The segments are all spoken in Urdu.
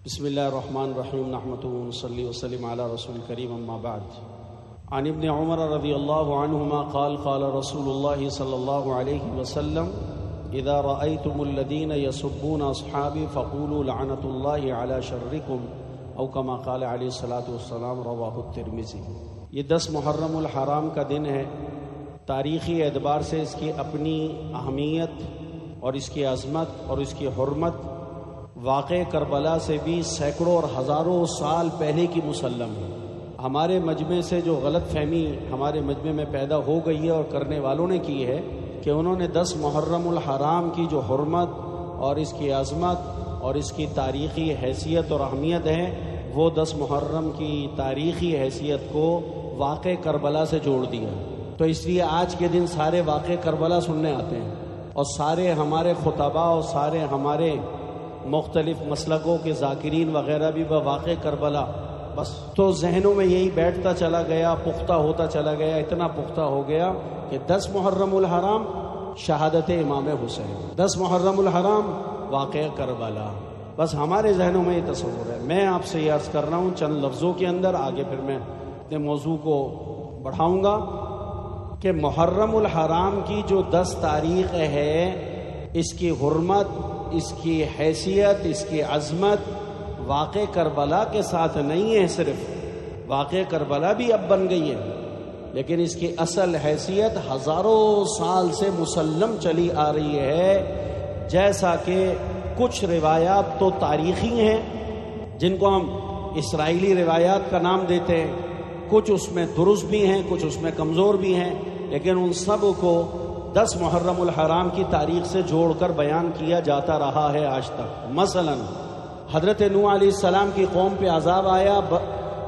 بسم اللہ الرحمن الرحیم نحمده ونصلی وسلم علی رسول کریم اما بعد عن ابن عمر رضی اللہ عنہما قال قال رسول اللہ صلی اللہ علیہ وسلم اذا رأيتم الذين يسبون اصحابي فقولوا لعنت اللہ علی شرکم او کما قال علیہ الصلاۃ والسلام رواہ الترمذی۔ یہ 10 محرم الحرام کا دن ہے۔ تاریخی اعتبار سے اس کی اپنی اہمیت اور اس کی عظمت اور اس کی حرمت واقع کربلا سے بھی سینکڑوں اور ہزاروں سال پہلے کی مسلم ہے۔ ہمارے مجمع سے جو غلط فہمی ہمارے مجمع میں پیدا ہو گئی ہے اور کرنے والوں نے کی ہے کہ انہوں نے 10 محرم الحرام کی جو حرمت اور اس کی عظمت اور اس کی تاریخی حیثیت اور اہمیت ہے وہ 10 محرم کی تاریخی حیثیت کو واقع کربلا سے جوڑ دیا۔ تو اس لیے آج کے دن سارے واقع کربلا سننے آتے ہیں اور سارے ہمارے خطباء اور سارے ہمارے مختلف مسلکوں کے ذاکرین وغیرہ بھی واقع کربلا، بس تو ذہنوں میں یہی بیٹھتا چلا گیا، پختہ ہوتا چلا گیا، اتنا پختہ ہو گیا کہ 10 محرم الحرام شہادت امام حسین، 10 محرم الحرام واقع کربلا، بس ہمارے ذہنوں میں یہ تصور ہے۔ میں آپ سے یہ عرض کر رہا ہوں چند لفظوں کے اندر، آگے پھر میں اپنے موضوع کو بڑھاؤں گا کہ محرم الحرام کی جو 10 تاریخ ہے، اس کی حرمت، اس کی حیثیت، اس کی عظمت واقع کربلا کے ساتھ نہیں ہے، صرف واقع کربلا بھی اب بن گئی ہے، لیکن اس کی اصل حیثیت ہزاروں سال سے مسلم چلی آ رہی ہے۔ جیسا کہ کچھ روایات تو تاریخی ہیں جن کو ہم اسرائیلی روایات کا نام دیتے ہیں، کچھ اس میں درست بھی ہیں، کچھ اس میں کمزور بھی ہیں، لیکن ان سب کو 10 محرم الحرام کی تاریخ سے جوڑ کر بیان کیا جاتا رہا ہے آج تک۔ مثلا حضرت نوح علیہ السلام کی قوم پہ عذاب آیا،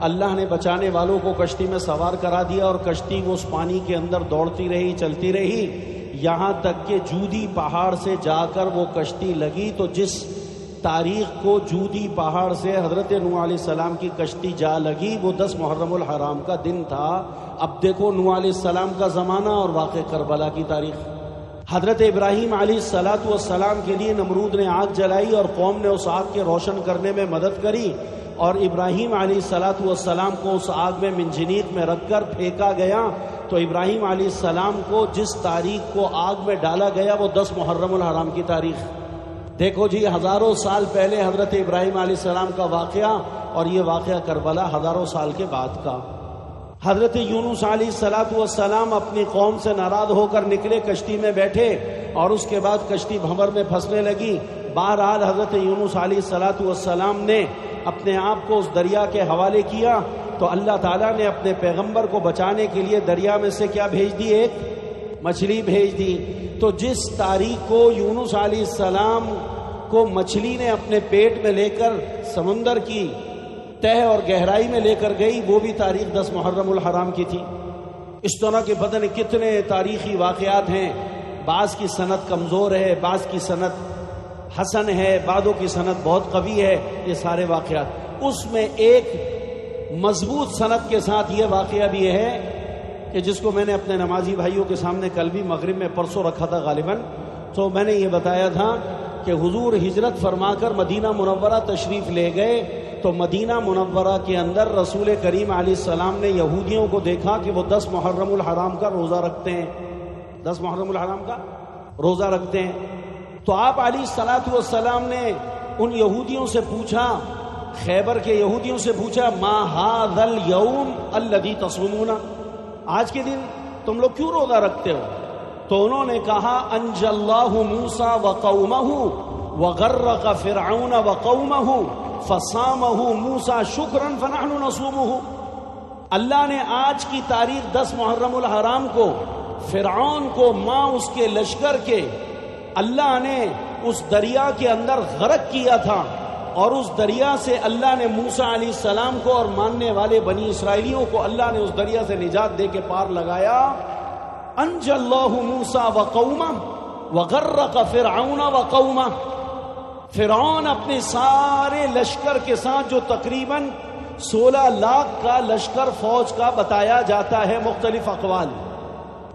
اللہ نے بچانے والوں کو کشتی میں سوار کرا دیا اور کشتی وہ اس پانی کے اندر دوڑتی رہی، چلتی رہی، یہاں تک کہ جودی پہاڑ سے جا کر وہ کشتی لگی۔ تو جس تاریخ کو جودی پہاڑ سے حضرت نوح علیہ السلام کی کشتی جا لگی وہ 10 محرم الحرام کا دن تھا۔ اب دیکھو نوح علیہ السلام کا زمانہ اور واقع کربلا کی تاریخ۔ حضرت ابراہیم علیہ السلام کے لیے نمرود نے آگ جلائی اور قوم نے اس آگ کے روشن کرنے میں مدد کری، اور ابراہیم علیہ السلام کو اس آگ میں منجنیق میں رکھ کر پھینکا گیا۔ تو ابراہیم علیہ السلام کو جس تاریخ کو آگ میں ڈالا گیا وہ 10 محرم الحرام کی تاریخ۔ دیکھو جی، ہزاروں سال پہلے حضرت ابراہیم علیہ السلام کا واقعہ اور یہ واقعہ کربلا ہزاروں سال کے بعد کا۔ حضرت یونس علیہ السلام اپنی قوم سے ناراض ہو کر نکلے، کشتی میں بیٹھے اور اس کے بعد کشتی بھنور میں پھنسنے لگی۔ بہرحال حضرت یونس علیہ السلام نے اپنے آپ کو اس دریا کے حوالے کیا، تو اللہ تعالیٰ نے اپنے پیغمبر کو بچانے کے لیے دریا میں سے کیا بھیج دی؟ ایک مچھلی بھیج دی۔ تو جس تاریخ کو یونس علیہ السلام کو مچھلی نے اپنے پیٹ میں لے کر سمندر کی تہ اور گہرائی میں لے کر گئی، وہ بھی تاریخ 10 محرم الحرام کی تھی۔ اس طرح کے پتہ نہیں کتنے تاریخی واقعات ہیں، بعض کی سند کمزور ہے، بعض کی سند حسن ہے، بعضوں کی سند بہت قوی ہے۔ یہ سارے واقعات، اس میں ایک مضبوط سند کے ساتھ یہ واقعہ بھی ہے کہ جس کو میں نے اپنے نمازی بھائیوں کے سامنے کل بھی مغرب میں پرسوں رکھا تھا غالباً، تو میں نے یہ بتایا تھا کہ حضور ہجرت فرما کر مدینہ منورہ تشریف لے گئے، تو مدینہ منورہ کے اندر رسول کریم علیہ السلام نے یہودیوں کو دیکھا کہ وہ 10 محرم الحرام کا روزہ رکھتے ہیں، 10 محرم الحرام کا روزہ رکھتے ہیں۔ تو آپ علیہ السلام نے ان یہودیوں سے پوچھا، خیبر کے یہودیوں سے پوچھا، ما ھذا الیوم الذی تصومون، آج کے دن تم لوگ کیوں روزہ رکھتے ہو؟ تو انہوں نے کہا، انجى اللہ موسیٰ وقومہ وغرق فرعون وقومہ فصامہ موسیٰ شکرا فنحن نصومہ۔ اللہ نے آج کی تاریخ 10 محرم الحرام کو فرعون کو ماں اس کے لشکر کے اللہ نے اس دریا کے اندر غرق کیا تھا، اور اس دریا سے اللہ نے موسیٰ علیہ السلام کو اور ماننے والے بنی اسرائیلیوں کو اللہ نے اس دریا سے نجات دے کے پار لگایا۔ انجى اللہ موسیٰ وقومہ وغرق فرعون وقومہ۔ فرعون اپنے سارے لشکر کے ساتھ، جو تقریباً 16 لاکھ کا لشکر فوج کا بتایا جاتا ہے، مختلف اقوال،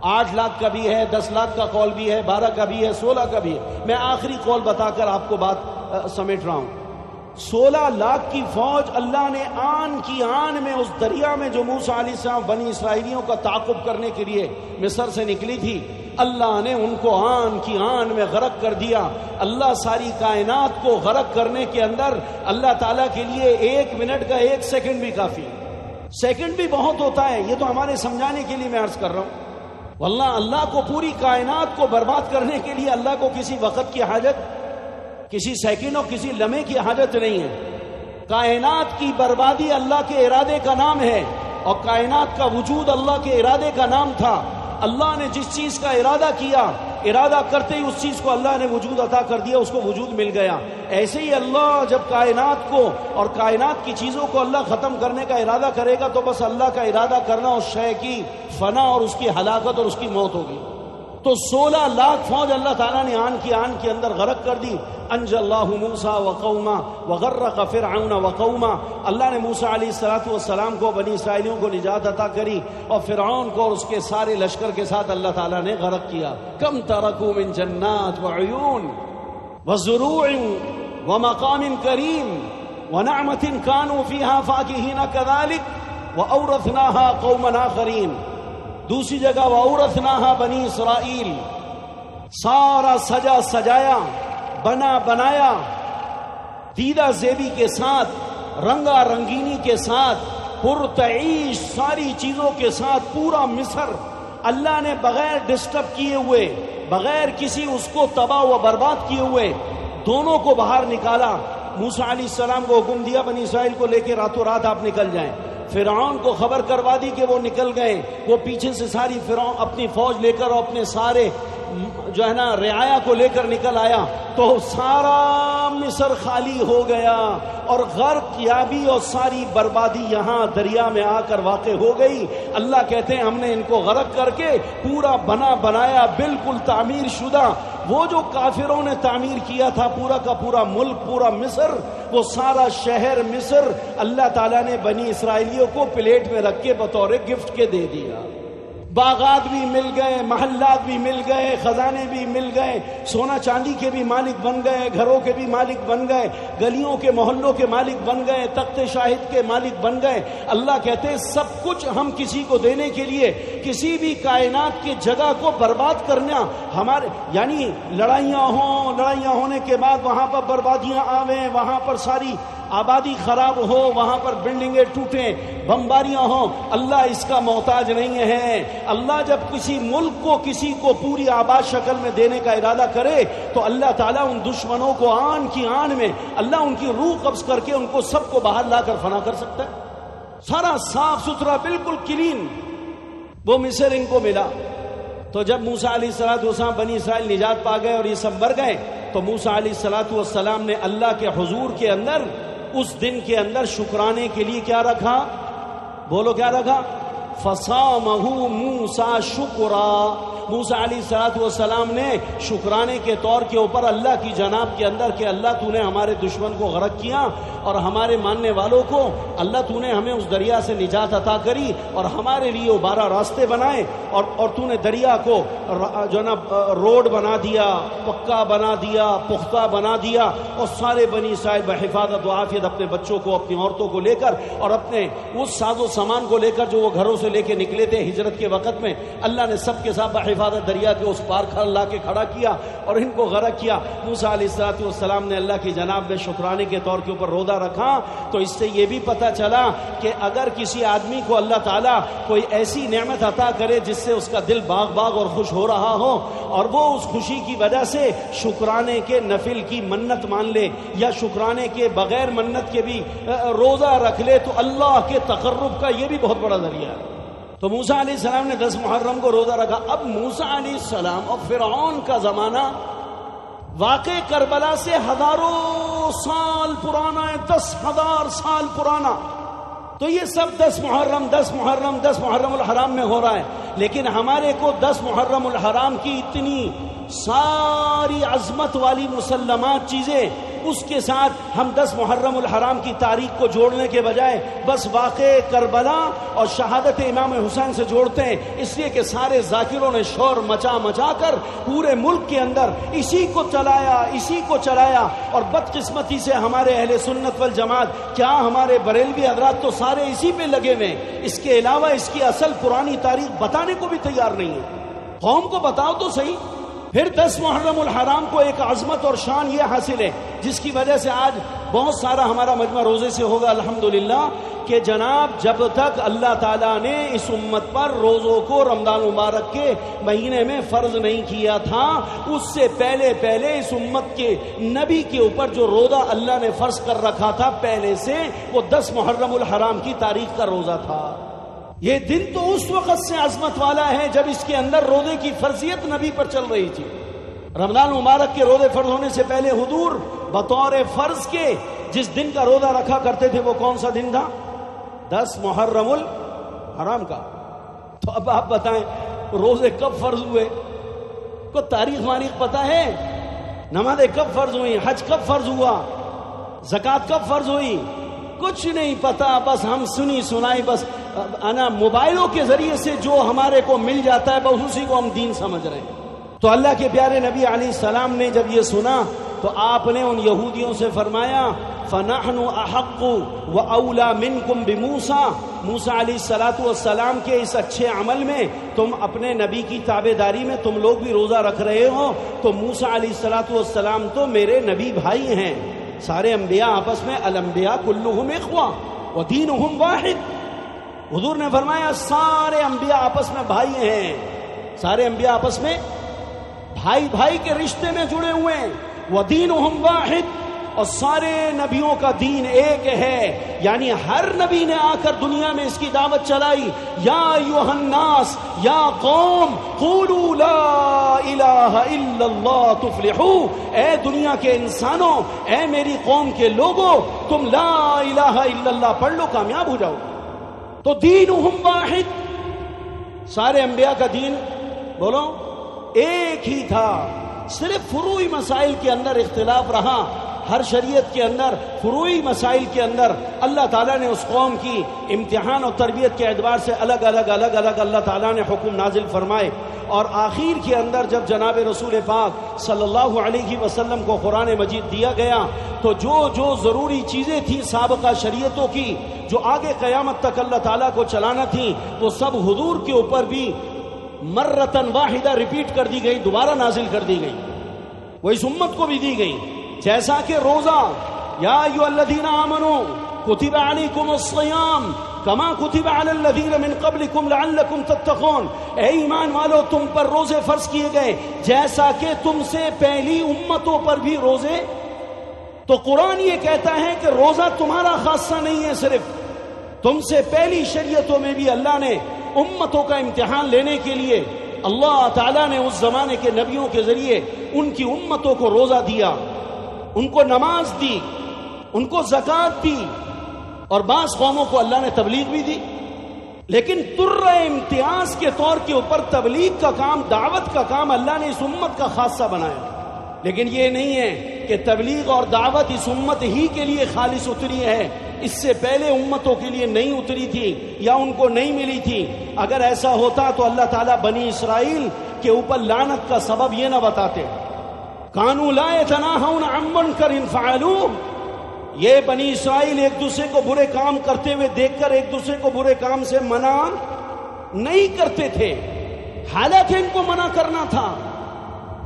8 لاکھ کا بھی ہے، 10 لاکھ کا قول بھی ہے، 12 کا بھی ہے، 16 کا بھی ہے، میں آخری قول بتا کر آپ کو بات سمیٹ رہا ہوں۔ 16 لاکھ کی فوج اللہ نے آن کی آن میں اس دریا میں جو موسیٰ علیہ السلام بنی اسرائیلیوں کا تعاقب کرنے کے لیے مصر سے نکلی تھی، اللہ نے ان کو آن کی آن میں غرق کر دیا۔ اللہ ساری کائنات کو غرق کرنے کے اندر اللہ تعالیٰ کے لیے 1 منٹ کا 1 سیکنڈ بھی کافی ہے۔ سیکنڈ بھی بہت ہوتا ہے، یہ تو ہمارے سمجھانے کے لیے میں عرض کر رہا ہوں۔ واللہ اللہ کو پوری کائنات کو برباد کرنے کے لیے اللہ کو کسی وقت کی حاجت، کسی سیکنڈ اور کسی لمحے کی حاجت نہیں ہے۔ کائنات کی بربادی اللہ کے ارادے کا نام ہے، اور کائنات کا وجود اللہ کے ارادے کا نام تھا۔ اللہ نے جس چیز کا ارادہ کیا، ارادہ کرتے ہی اس چیز کو اللہ نے وجود عطا کر دیا، اس کو وجود مل گیا۔ ایسے ہی اللہ جب کائنات کو اور کائنات کی چیزوں کو اللہ ختم کرنے کا ارادہ کرے گا تو بس اللہ کا ارادہ کرنا اس شے کی فنا اور اس کی ہلاکت اور اس کی موت ہوگی۔ تو 16 لاکھ فوج اللہ تعالیٰ نے آن کے اندر غرق کر دی۔ انجى اللہ موسیٰ وقوما وغرق فرعون وقوما، اللہ نے موسیٰ علیہ السلام کو، بنی اسرائیلیوں کو نجات عطا کری، اور فرعون کو اور اس کے سارے لشکر کے ساتھ اللہ تعالیٰ نے غرق کیا۔ کم ترکوا من جنات وعیون وزروع ومقام کریم ونعمت كانوا فيها فاكهين كذلك وأورثناها قوما آخرین۔ دوسری جگہ وَأَوْرَثْنَاهَا بنی اسرائیل، سارا سجا سجایا، بنا بنایا، دیدہ زیبی کے ساتھ، رنگا رنگینی کے ساتھ، پرتعیش ساری چیزوں کے ساتھ پورا مصر اللہ نے بغیر ڈسٹرب کیے ہوئے، بغیر کسی اس کو تباہ و برباد کیے ہوئے دونوں کو باہر نکالا۔ موسیٰ علیہ السلام کو حکم دیا بنی اسرائیل کو لے کے راتوں رات آپ نکل جائیں۔ فرعون کو خبر کروا دی کہ وہ نکل گئے، وہ پیچھے سے ساری فرعون اپنی فوج لے کر اور اپنے سارے جو ہے نا رعایا کو لے کر نکل آیا، تو سارا مصر خالی ہو گیا، اور غرق یابی اور ساری بربادی یہاں دریا میں آ کر واقع ہو گئی۔ اللہ کہتے ہیں ہم نے ان کو غرق کر کے پورا بنا بنایا، بالکل تعمیر شدہ، وہ جو کافروں نے تعمیر کیا تھا پورا کا پورا ملک، پورا مصر، وہ سارا شہر مصر اللہ تعالیٰ نے بنی اسرائیلیوں کو پلیٹ میں رکھ کے بطور گفٹ کے دے دیا۔ باغات بھی مل گئے، محلات بھی مل گئے، خزانے بھی مل گئے، سونا چاندی کے بھی مالک بن گئے، گھروں کے بھی مالک بن گئے، گلیوں کے محلوں کے مالک بن گئے، تخت شاہد کے مالک بن گئے۔ اللہ کہتے ہیں سب کچھ ہم کسی کو دینے کے لیے، کسی بھی کائنات کی جگہ کو برباد کرنا ہمارے، یعنی لڑائیاں ہوں، لڑائیاں ہونے کے بعد وہاں پر بربادیاں آویں، وہاں پر ساری آبادی خراب ہو، وہاں پر بلڈنگیں ٹوٹیں، بمباریاں ہوں، اللہ اس کا محتاج نہیں ہے۔ اللہ جب کسی ملک کو، کسی کو پوری آباد شکل میں دینے کا ارادہ کرے تو اللہ تعالیٰ ان دشمنوں کو آن کی آن میں اللہ ان کی روح قبض کر کے ان کو سب کو باہر لا کر فنا کر سکتا ہے۔ سارا صاف ستھرا بالکل کلین وہ مصر ان کو ملا۔ تو جب موسیٰ علیہ السلام بنی اسرائیل نجات پا گئے اور یہ سب مر گئے، تو موسیٰ علیہ السلام نے اللہ کے حضور کے اندر اس دن کے اندر شکرانے کے لیے کیا رکھا؟ بولو کیا رکھا؟ فَصَامَهُ مُوسَى شُكْرًا۔ موسیٰ علیہ السلام نے شکرانے کے طور کے اوپر اللہ کی جناب کے اندر کہ اللہ تو نے ہمارے دشمن کو غرق کیا اور ہمارے ماننے والوں کو اللہ تو نے ہمیں اس دریا سے نجات عطا کری اور ہمارے لیے 12 راستے بنائے اور تو نے دریا کو جو نا روڈ بنا دیا، پکا بنا دیا، پختہ بنا دیا، اور سارے بنی اسرائیل بحفاظت و عافیت اپنے بچوں کو، اپنی عورتوں کو لے کر اور اپنے اس ساز و سامان کو لے کر جو وہ گھروں سے لے کے نکلے تھے ہجرت کے وقت میں، اللہ نے سب کے ساتھ بحفاظت دریا کے اس پار لا کے کھڑا کیا اور ان کو غرق کیا۔ موسیٰ علیہ السلام نے اللہ کی جناب میں شکرانے کے طور کے اوپر روزہ رکھا، تو اس سے یہ بھی پتہ چلا کہ اگر کسی آدمی کو اللہ تعالیٰ کوئی ایسی نعمت عطا کرے جس سے اس کا دل باغ باغ اور خوش ہو رہا ہو، اور وہ اس خوشی کی وجہ سے شکرانے کے نفل کی منت مان لے یا شکرانے کے بغیر منت کے بھی روزہ رکھ لے، تو اللہ کے تقرب کا یہ بھی بہت بڑا ذریعہ ہے۔ تو موسیٰ علیہ السلام نے 10 محرم کو روزہ رکھا۔ اب موسیٰ علیہ السلام اور فرعون کا زمانہ واقع کربلا سے ہزاروں سال پرانا ہے، 10,000 سال پرانا۔ تو یہ سب 10 محرم الحرام میں ہو رہا ہے، لیکن ہمارے کو 10 محرم الحرام کی اتنی ساری عظمت والی مسلمات چیزیں، اس کے ساتھ ہم 10 محرم الحرام کی تاریخ کو جوڑنے کے بجائے بس واقع کربلا اور شہادت امام حسین سے جوڑتے ہیں، اس لیے کہ سارے ذاکروں نے شور مچا کر پورے ملک کے اندر اسی کو چلایا اور بدقسمتی سے ہمارے اہل سنت والجماعت، کیا ہمارے بریلوی حضرات تو سارے اسی پہ لگے ہوئے ہیں، اس کے علاوہ اس کی اصل پرانی تاریخ بتانے کو بھی تیار نہیں ہے۔ قوم کو بتاؤ تو صحیح۔ پھر 10 محرم الحرام کو ایک عظمت اور شان یہ حاصل ہے جس کی وجہ سے آج بہت سارا ہمارا مجمع روزے سے ہوگا الحمدللہ، کہ جناب جب تک اللہ تعالیٰ نے اس امت پر روزوں کو رمضان مبارک کے مہینے میں فرض نہیں کیا تھا، اس سے پہلے اس امت کے نبی کے اوپر جو روزہ اللہ نے فرض کر رکھا تھا پہلے سے، وہ 10 محرم الحرام کی تاریخ کا روزہ تھا۔ یہ دن تو اس وقت سے عظمت والا ہے جب اس کے اندر روزے کی فرضیت نبی پر چل رہی تھی۔ رمضان مبارک کے روزے فرض ہونے سے پہلے حضور بطور فرض کے جس دن کا روزہ رکھا کرتے تھے وہ کون سا دن تھا؟ 10 محرم الحرام کا۔ تو اب آپ بتائیں روزے کب فرض ہوئے؟ کو تاریخ ماریخ پتہ ہے؟ نمازیں کب فرض ہوئی؟ حج کب فرض ہوا؟ زکوٰۃ کب فرض ہوئی؟ کچھ نہیں پتا، بس ہم سنی سنائی، بس موبائلوں کے ذریعے سے جو ہمارے کو مل جاتا ہے بس اسی کو ہم دین سمجھ رہے ہیں۔ تو اللہ کے پیارے نبی علیہ السلام نے جب یہ سنا تو آپ نے ان یہودیوں سے فرمایا فَنَحْنُ أَحَقُّ وَأَوْلَى مِنْكُمْ بِمُوسَى، موسیٰ علیہ السلام کے اس اچھے عمل میں تم اپنے نبی کی تابعداری میں تم لوگ بھی روزہ رکھ رہے ہو، تو موسیٰ علیہ السلام تو میرے نبی بھائی ہیں۔ سارے انبیاء آپس میں الانبیاء کلہم اخوہ ودینہم واحد، حضور نے فرمایا سارے انبیاء آپس میں بھائی ہیں، سارے انبیاء آپس میں بھائی کے رشتے میں جڑے ہوئے ہیں، ودینہم واحد، اور سارے نبیوں کا دین ایک ہے، یعنی ہر نبی نے آ کر دنیا میں اس کی دعوت چلائی، یا ایھا الناس، یا قوم قولوا لا الہ الا اللہ تفلحوا، اے دنیا کے انسانوں، اے میری قوم کے لوگوں، تم لا الہ الا اللہ پڑھ لو کامیاب ہو جاؤ۔ تو دینہم واحد، سارے انبیاء کا دین بولو ایک ہی تھا، صرف فروعی مسائل کے اندر اختلاف رہا۔ ہر شریعت کے اندر فروعی مسائل کے اندر اللہ تعالیٰ نے اس قوم کی امتحان اور تربیت کے اعتبار سے الگ الگ اللہ تعالیٰ نے حکم نازل فرمائے، اور آخر کے اندر جب جناب رسول پاک صلی اللہ علیہ وسلم کو قرآن مجید دیا گیا تو جو ضروری چیزیں تھیں سابقہ شریعتوں کی جو آگے قیامت تک اللہ تعالیٰ کو چلانا تھیں، وہ سب حضور کے اوپر بھی مرتن واحدہ ریپیٹ کر دی گئی، دوبارہ نازل کر دی گئی، وہ اس امت کو بھی دی گئی۔ جیسا کہ روزہ، یا ایھا الذین آمنوا کتب علیکم الصیام کما کتب علی الذین من قبلکم لعلکم تتقون، اے ایمان والو تم پر روزے فرض کیے گئے جیسا کہ تم سے پہلی امتوں پر بھی روزے۔ تو قرآن یہ کہتا ہے کہ روزہ تمہارا خاصہ نہیں ہے، صرف تم سے پہلی شریعتوں میں بھی اللہ نے امتوں کا امتحان لینے کے لیے اللہ تعالیٰ نے اس زمانے کے نبیوں کے ذریعے ان کی امتوں کو روزہ دیا، ان کو نماز دی، ان کو زکوٰۃ دی، اور بعض قوموں کو اللہ نے تبلیغ بھی دی۔ لیکن طر امتیاز کے طور کے اوپر تبلیغ کا کام، دعوت کا کام اللہ نے اس امت کا خاصہ بنایا۔ لیکن یہ نہیں ہے کہ تبلیغ اور دعوت اس امت ہی کے لیے خالص اتری ہے، اس سے پہلے امتوں کے لیے نہیں اتری تھی یا ان کو نہیں ملی تھی۔ اگر ایسا ہوتا تو اللہ تعالیٰ بنی اسرائیل کے اوپر لعنت کا سبب یہ نہ بتاتے، کانوا لا یتناہون عن منکر فعلوہ، یہ بنی اسرائیل ایک دوسرے کو برے کام کرتے ہوئے دیکھ کر ایک دوسرے کو برے کام سے منع نہیں کرتے تھے، حالانکہ ان کو منع کرنا تھا۔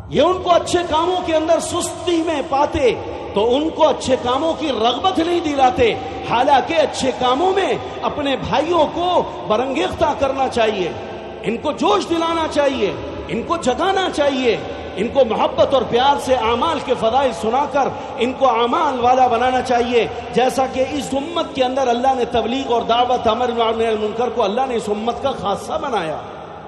یہ ان کو اچھے کاموں کے اندر سستی میں پاتے تو ان کو اچھے کاموں کی رغبت نہیں دلاتے، حالانکہ اچھے کاموں میں اپنے بھائیوں کو برانگیختہ کرنا چاہیے، ان کو جوش دلانا چاہیے، ان کو جگانا چاہیے، ان کو محبت اور پیار سے اعمال کے فضائل سنا کر ان کو اعمال والا بنانا چاہیے، جیسا کہ اس امت کے اندر اللہ نے تبلیغ اور دعوت امر بالمعروف والنہی عن المنکر کو اللہ نے اس امت کا خاصہ بنایا۔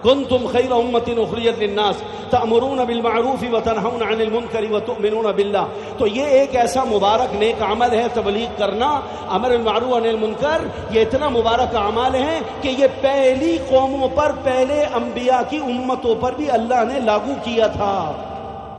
کنتم خیر امۃ اخرجت للناس تأمرون بالمعروف وتنہون عن المنکر وتؤمنون باللہ. تو یہ ایک ایسا مبارک نیک عمل ہے تبلیغ کرنا، امر بالمعروف عن المنکر. یہ اتنا مبارک عمل ہے کہ یہ پہلی قوموں پر، پہلے انبیاء کی امتوں پر بھی اللہ نے لاگو کیا تھا.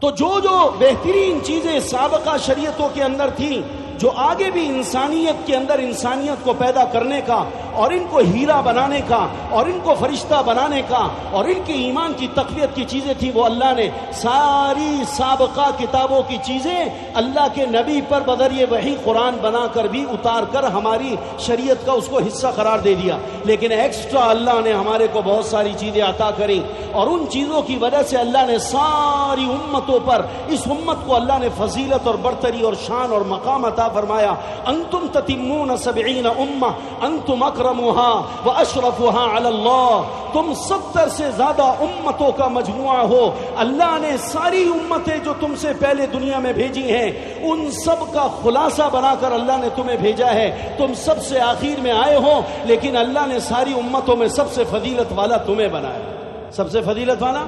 تو جو بہترین چیزیں سابقہ شریعتوں کے اندر تھیں، جو آگے بھی انسانیت کے اندر انسانیت کو پیدا کرنے کا اور ان کو ہیرا بنانے کا اور ان کو فرشتہ بنانے کا اور ان کے ایمان کی تقویت کی چیزیں تھیں، وہ اللہ نے ساری سابقہ کتابوں کی چیزیں اللہ کے نبی پر بذریعہ وحی قرآن بنا کر بھی اتار کر ہماری شریعت کا اس کو حصہ قرار دے دیا. لیکن ایکسٹرا اللہ نے ہمارے کو بہت ساری چیزیں عطا کریں، اور ان چیزوں کی وجہ سے اللہ نے ساری امتوں پر، اس امت کو اللہ نے فضیلت اور برتری اور شان اور مقام عطا فرمایا. انتم تتمون 70 امہ انتم اکرمها واشرفها علی اللہ. تم 70 سے زیادہ امتوں کا مجموعہ ہو. اللہ نے ساری امتیں جو تم سے پہلے دنیا میں بھیجی ہیں ان سب کا خلاصہ بنا کر اللہ نے تمہیں بھیجا ہے. تم سب سے آخر میں آئے ہو، لیکن اللہ نے ساری امتوں میں سب سے فضیلت والا تمہیں بنایا. سب سے فضیلت والا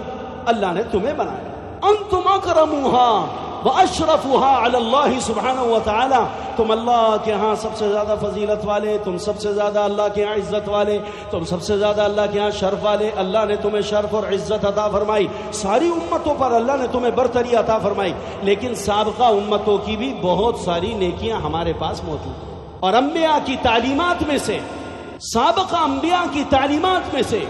اللہ نے تمہیں بنایا. انتم اکرمها واشرفها علی اللہ سبحانہ وتعالی. تم اللہ کے ہاں سب سے زیادہ فضیلت والے، تم سب سے زیادہ اللہ کے ہاں عزت والے، تم سب سے زیادہ اللہ کے ہاں شرف والے. اللہ نے تمہیں شرف اور عزت عطا فرمائی. ساری امتوں پر اللہ نے تمہیں برتری عطا فرمائی. لیکن سابقہ امتوں کی بھی بہت ساری نیکیاں ہمارے پاس موجود ہیں، اور انبیاء کی تعلیمات میں سے، سابقہ انبیاء کی تعلیمات میں سے،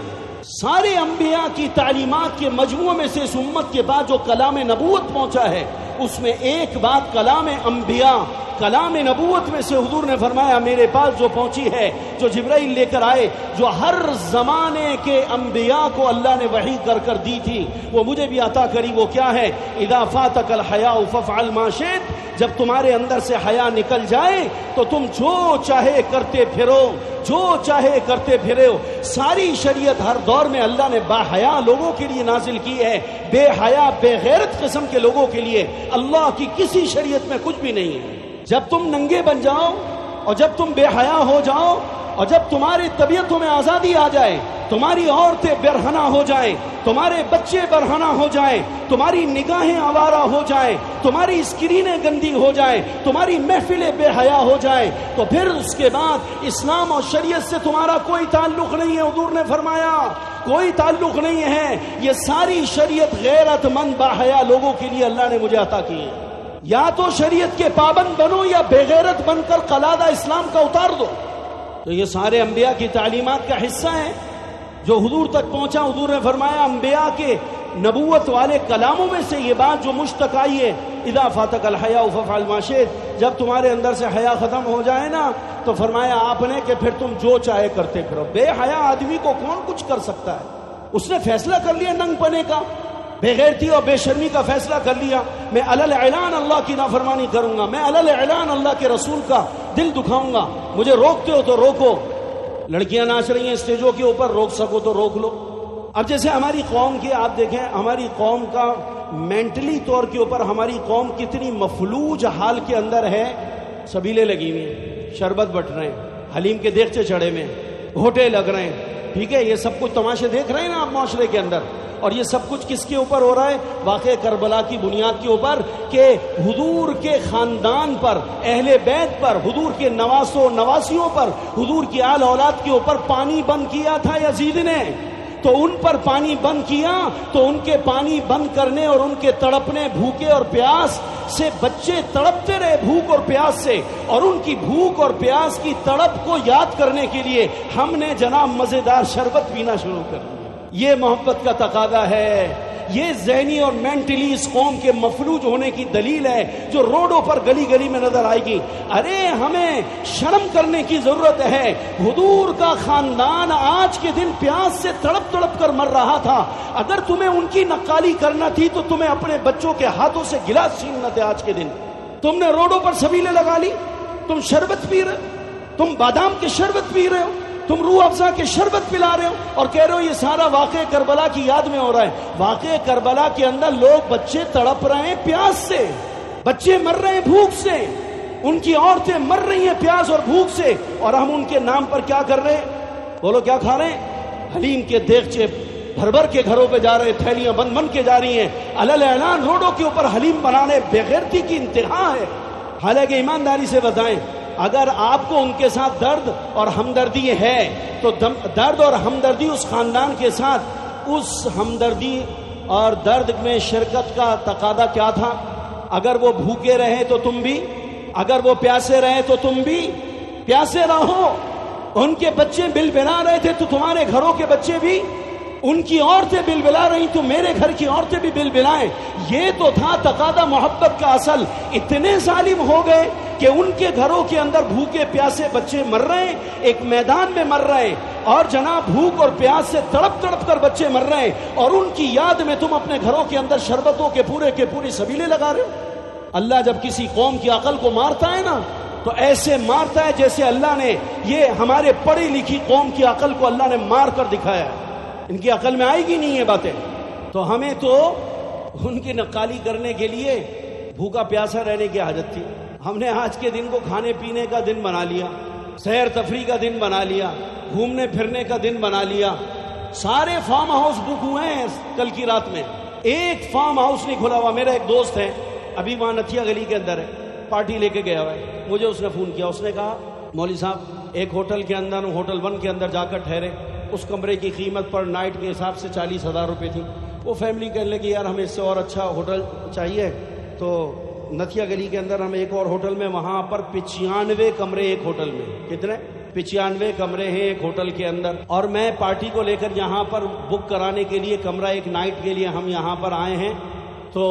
سارے انبیاء کی تعلیمات کے مجموعے میں سے اس امت کے بعد جو کلام نبوت پہنچا ہے، اس میں ایک بات کلام انبیاء، کلام نبوت میں سے حضور نے فرمایا میرے پاس جو پہنچی ہے، جو جبرائیل لے کر آئے، جو ہر زمانے کے انبیاء کو اللہ نے وحی کر کر دی تھی، وہ مجھے بھی عطا کری. وہ کیا ہے؟ اذا فاتک الحیاء فافعل ما شئت. جب تمہارے اندر سے حیا نکل جائے تو تم جو چاہے کرتے پھرو، جو چاہے کرتے پھرو. ساری شریعت ہر دور میں اللہ نے با حیا لوگوں کے لیے نازل کی ہے. بے حیا بے غیرت قسم کے لوگوں کے لیے اللہ کی کسی شریعت میں کچھ بھی نہیں ہے. جب تم ننگے بن جاؤ اور جب تم بے حیا ہو جاؤ اور جب تمہاری طبیعتوں میں آزادی آ جائے، تمہاری عورتیں برہنہ ہو جائیں، تمہارے بچے برہنہ ہو جائیں، تمہاری نگاہیں آوارہ ہو جائیں، تمہاری اسکرینیں گندی ہو جائیں، تمہاری محفلیں بے حیا ہو جائیں، تو پھر اس کے بعد اسلام اور شریعت سے تمہارا کوئی تعلق نہیں ہے. حضور نے فرمایا کوئی تعلق نہیں ہے. یہ ساری شریعت غیرت مند باحیا لوگوں کے لیے اللہ نے مجھے عطا کی ہے. یا تو شریعت کے پابند بنو یا بے غیرت بن کر قلادہ اسلام کا اتار دو. تو یہ سارے انبیاء کی تعلیمات کا حصہ ہے جو حضور تک پہنچا. حضور نے فرمایا انبیاء کے نبوت والے کلاموں میں سے یہ بات جو مشتق آئی ہے، اذا فاتک الحیاء فافعل ما شئت. جب تمہارے اندر سے حیا ختم ہو جائے نا تو فرمایا آپ نے کہ پھر تم جو چاہے کرتے پھرو. بے حیا آدمی کو کون کچھ کر سکتا ہے؟ اس نے فیصلہ کر لیا ننگ پنے کا، بے غیرتی اور بے شرمی کا فیصلہ کر لیا. میں علل اعلان اللہ کی نافرمانی کروں گا، میں علل اعلان اللہ کے رسول کا دل دکھاؤں گا. مجھے روکتے ہو تو روکو. لڑکیاں ناچ رہی ہیں اسٹیجوں کے اوپر، روک سکو تو روک لو. اب جیسے ہماری قوم کی آپ دیکھیں، ہماری قوم کا مینٹلی طور کے اوپر ہماری قوم کتنی مفلوج حال کے اندر ہے. سبیلے لگی ہوئی ہیں، شربت بٹ رہے ہیں، حلیم کے دیگچے چڑھے میں، گھوٹے لگ رہے ہیں، ٹھیک ہے، یہ سب کچھ تماشے دیکھ رہے ہیں نا آپ معاشرے کے اندر. اور یہ سب کچھ کس کے اوپر ہو رہا ہے؟ واقعہ کربلا کی بنیاد کے اوپر کہ حضور کے خاندان پر، اہل بیت پر، حضور کے نواسوں نواسیوں پر، حضور کی آل اولاد کے اوپر پانی بند کیا تھا یزید نے. تو ان پر پانی بند کیا تو ان کے پانی بند کرنے اور ان کے تڑپنے، بھوکے اور پیاس سے بچے تڑپتے رہے بھوک اور پیاس سے، اور ان کی بھوک اور پیاس کی تڑپ کو یاد کرنے کے لیے ہم نے جناب مزیدار شربت پینا شروع کر دیا. یہ محبت کا تقاضا ہے. یہ ذہنی اور مینٹلی اس قوم کے مفلوج ہونے کی دلیل ہے جو روڈوں پر گلی گلی میں نظر آئے گی. ارے ہمیں شرم کرنے کی ضرورت ہے. حضور کا خاندان آج کے دن پیاس سے تڑپ تڑپ کر مر رہا تھا. اگر تمہیں ان کی نقالی کرنا تھی تو تمہیں اپنے بچوں کے ہاتھوں سے گلاس چھیننا تھا. آج کے دن تم نے روڈوں پر سبیلے لگا لی، تم شربت پی رہے، تم بادام کے شربت پی رہے ہو، تم روح افزا کے شربت پلا رہے ہو اور کہہ رہے ہو یہ سارا واقعہ کربلا کی یاد میں ہو رہا ہے. واقعہ کربلا کے اندر لوگ، بچے تڑپ رہے ہیں پیاس سے، بچے مر رہے ہیں بھوک سے، ان کی عورتیں مر رہی ہیں پیاس اور بھوک سے، اور ہم ان کے نام پر کیا کر رہے ہیں؟ بولو کیا کھا رہے ہیں؟ حلیم کے دیگچے بھر بھر کے گھروں پہ جا رہے، تھیلیاں بند بند کے جا رہی ہیں، علل اعلان روڈوں کے اوپر حلیم بنانے، بےغیرتی کی انتہا ہے۔ حالانکہ ایمانداری سے بتائیں، اگر آپ کو ان کے ساتھ درد اور ہمدردی ہے تو درد اور ہمدردی اس خاندان کے ساتھ، اس ہمدردی اور درد میں شرکت کا تقاضا کیا تھا؟ اگر وہ بھوکے رہے تو تم بھی، اگر وہ پیاسے رہے تو تم بھی پیاسے رہو۔ ان کے بچے بل بلا رہے تھے تو تمہارے گھروں کے بچے بھی، ان کی عورتیں بل بلا رہی تو میرے گھر کی عورتیں بھی بل بلائیں۔ یہ تو تھا تقاضا محبت کا اصل۔ اتنے ظالم ہو گئے کہ ان کے گھروں کے اندر بھوکے پیاسے بچے مر رہے ہیں، ایک میدان میں مر رہے ہیں، اور جناب بھوک اور پیاس سے تڑپ تڑپ کر بچے مر رہے ہیں، اور ان کی یاد میں تم اپنے گھروں کے اندر شربتوں کے پوری سبیلیں لگا رہے ہو۔ اللہ جب کسی قوم کی عقل کو مارتا ہے نا تو ایسے مارتا ہے جیسے اللہ نے یہ ہمارے پڑھی لکھی قوم کی عقل کو اللہ نے مار کر دکھایا ہے۔ ان کی عقل میں آئے گی نہیں یہ باتیں۔ تو ہمیں تو ان کی نقالی کرنے کے لیے بھوکا پیاسا رہنے کی حاجت تھی۔ ہم نے آج کے دن کو کھانے پینے کا دن بنا لیا، سیر تفریح کا دن بنا لیا، گھومنے پھرنے کا دن بنا لیا۔ سارے فارم ہاؤس بک ہوئے ہیں کل کی رات میں، ایک فارم ہاؤس نہیں کھلا ہوا۔ میرا ایک دوست ہے، ابھی وہاں نتھیا گلی کے اندر ہے، پارٹی لے کے گیا ہوا ہے۔ مجھے اس نے فون کیا، اس نے کہا مولوی صاحب ایک ہوٹل کے اندر، ہوٹل 1 کے اندر جا کر ٹھہرے، اس کمرے کی قیمت پر نائٹ کے حساب سے 40,000 روپے تھی۔ وہ فیملی کہنے لگی یار ہمیں اس سے اور اچھا ہوٹل چاہیے، تو نتھیا گلی کے اندر ہم ایک اور ہوٹل میں، وہاں پر 95 کمرے ایک ہوٹل میں۔ کتنے؟ 95 کمرے ہیں ایک ہوٹل کے اندر۔ اور میں پارٹی کو لے کر یہاں پر بک کرانے کے لیے کمرہ ایک نائٹ کے لیے ہم یہاں پر آئے ہیں، تو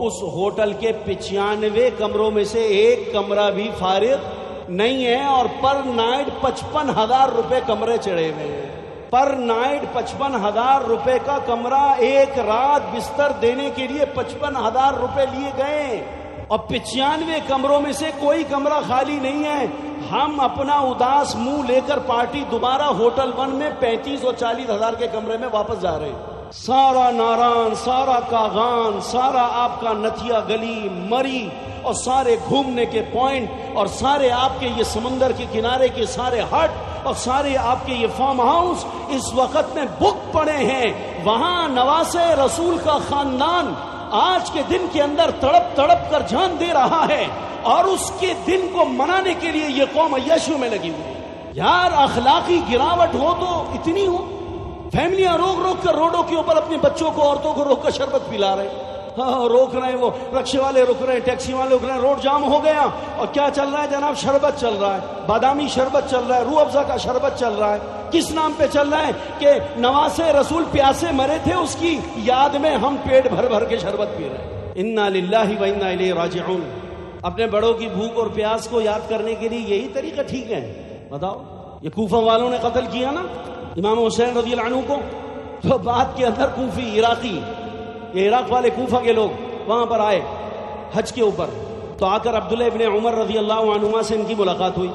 اس ہوٹل کے 95 کمروں میں سے ایک کمرہ بھی فارغ نہیں ہے، اور پر نائٹ 55,000 روپے کمرے چڑھے ہوئے ہیں۔ پر نائٹ 55,000 روپے کا کمرہ، ایک رات بستر دینے کے لیے 55,000 روپے لیے گئے، اور 95 کمروں میں سے کوئی کمرہ خالی نہیں ہے۔ ہم اپنا اداس منہ لے کر پارٹی دوبارہ ہوٹل 1 میں 35 اور 40,000 کے کمرے میں واپس جا رہے ہیں۔ سارا ناران، سارا کاغان، سارا آپ کا نتھیا گلی، مری، اور سارے گھومنے کے پوائنٹ، اور سارے آپ کے یہ سمندر کے کنارے کے سارے ہٹ، اور سارے آپ کے یہ فارم ہاؤس اس وقت میں بک پڑے ہیں۔ وہاں نواسے رسول کا خاندان آج کے دن کے اندر تڑپ تڑپ کر جان دے رہا ہے، اور اس کے دن کو منانے کے لیے یہ قوم عیاشیوں میں لگی ہوئی ہے۔ یار اخلاقی گراوٹ ہو تو اتنی ہو، فیملیاں روک روک کر روڈوں کے اوپر اپنے بچوں کو، عورتوں کو روک کر شربت پلا رہے ہیں، روک رہے ہیں، وہ رکشے والے رک رہے ہیں، ٹیکسی والے رک رہے ہیں، روڈ جام ہو گیا، اور کیا چل رہا ہے جناب؟ شربت چل رہا ہے، بادامی شربت چل رہا ہے، روح افزا کا شربت چل رہا ہے۔ کس نام پہ چل رہا ہے؟ کہ نواسے رسول پیاسے مرے تھے، اس کی یاد میں ہم پیٹ بھر بھر کے شربت پی رہے ہیں۔ انا للہ و انا الیہ راجعون۔ اپنے بڑوں کی بھوک اور پیاس کو یاد کرنے کے لیے یہی طریقہ ٹھیک ہے؟ بتاؤ۔ یہ کوفہ والوں نے قتل کیا نا امام حسین رضی اللہ عنہ کو، تو بعد کے اندر کوفی عراقی، یہ عراق والے کوفہ کے لوگ وہاں پر آئے حج کے اوپر، تو آ کر عبداللہ ابن عمر رضی اللہ عنہما سے ان کی ملاقات ہوئی،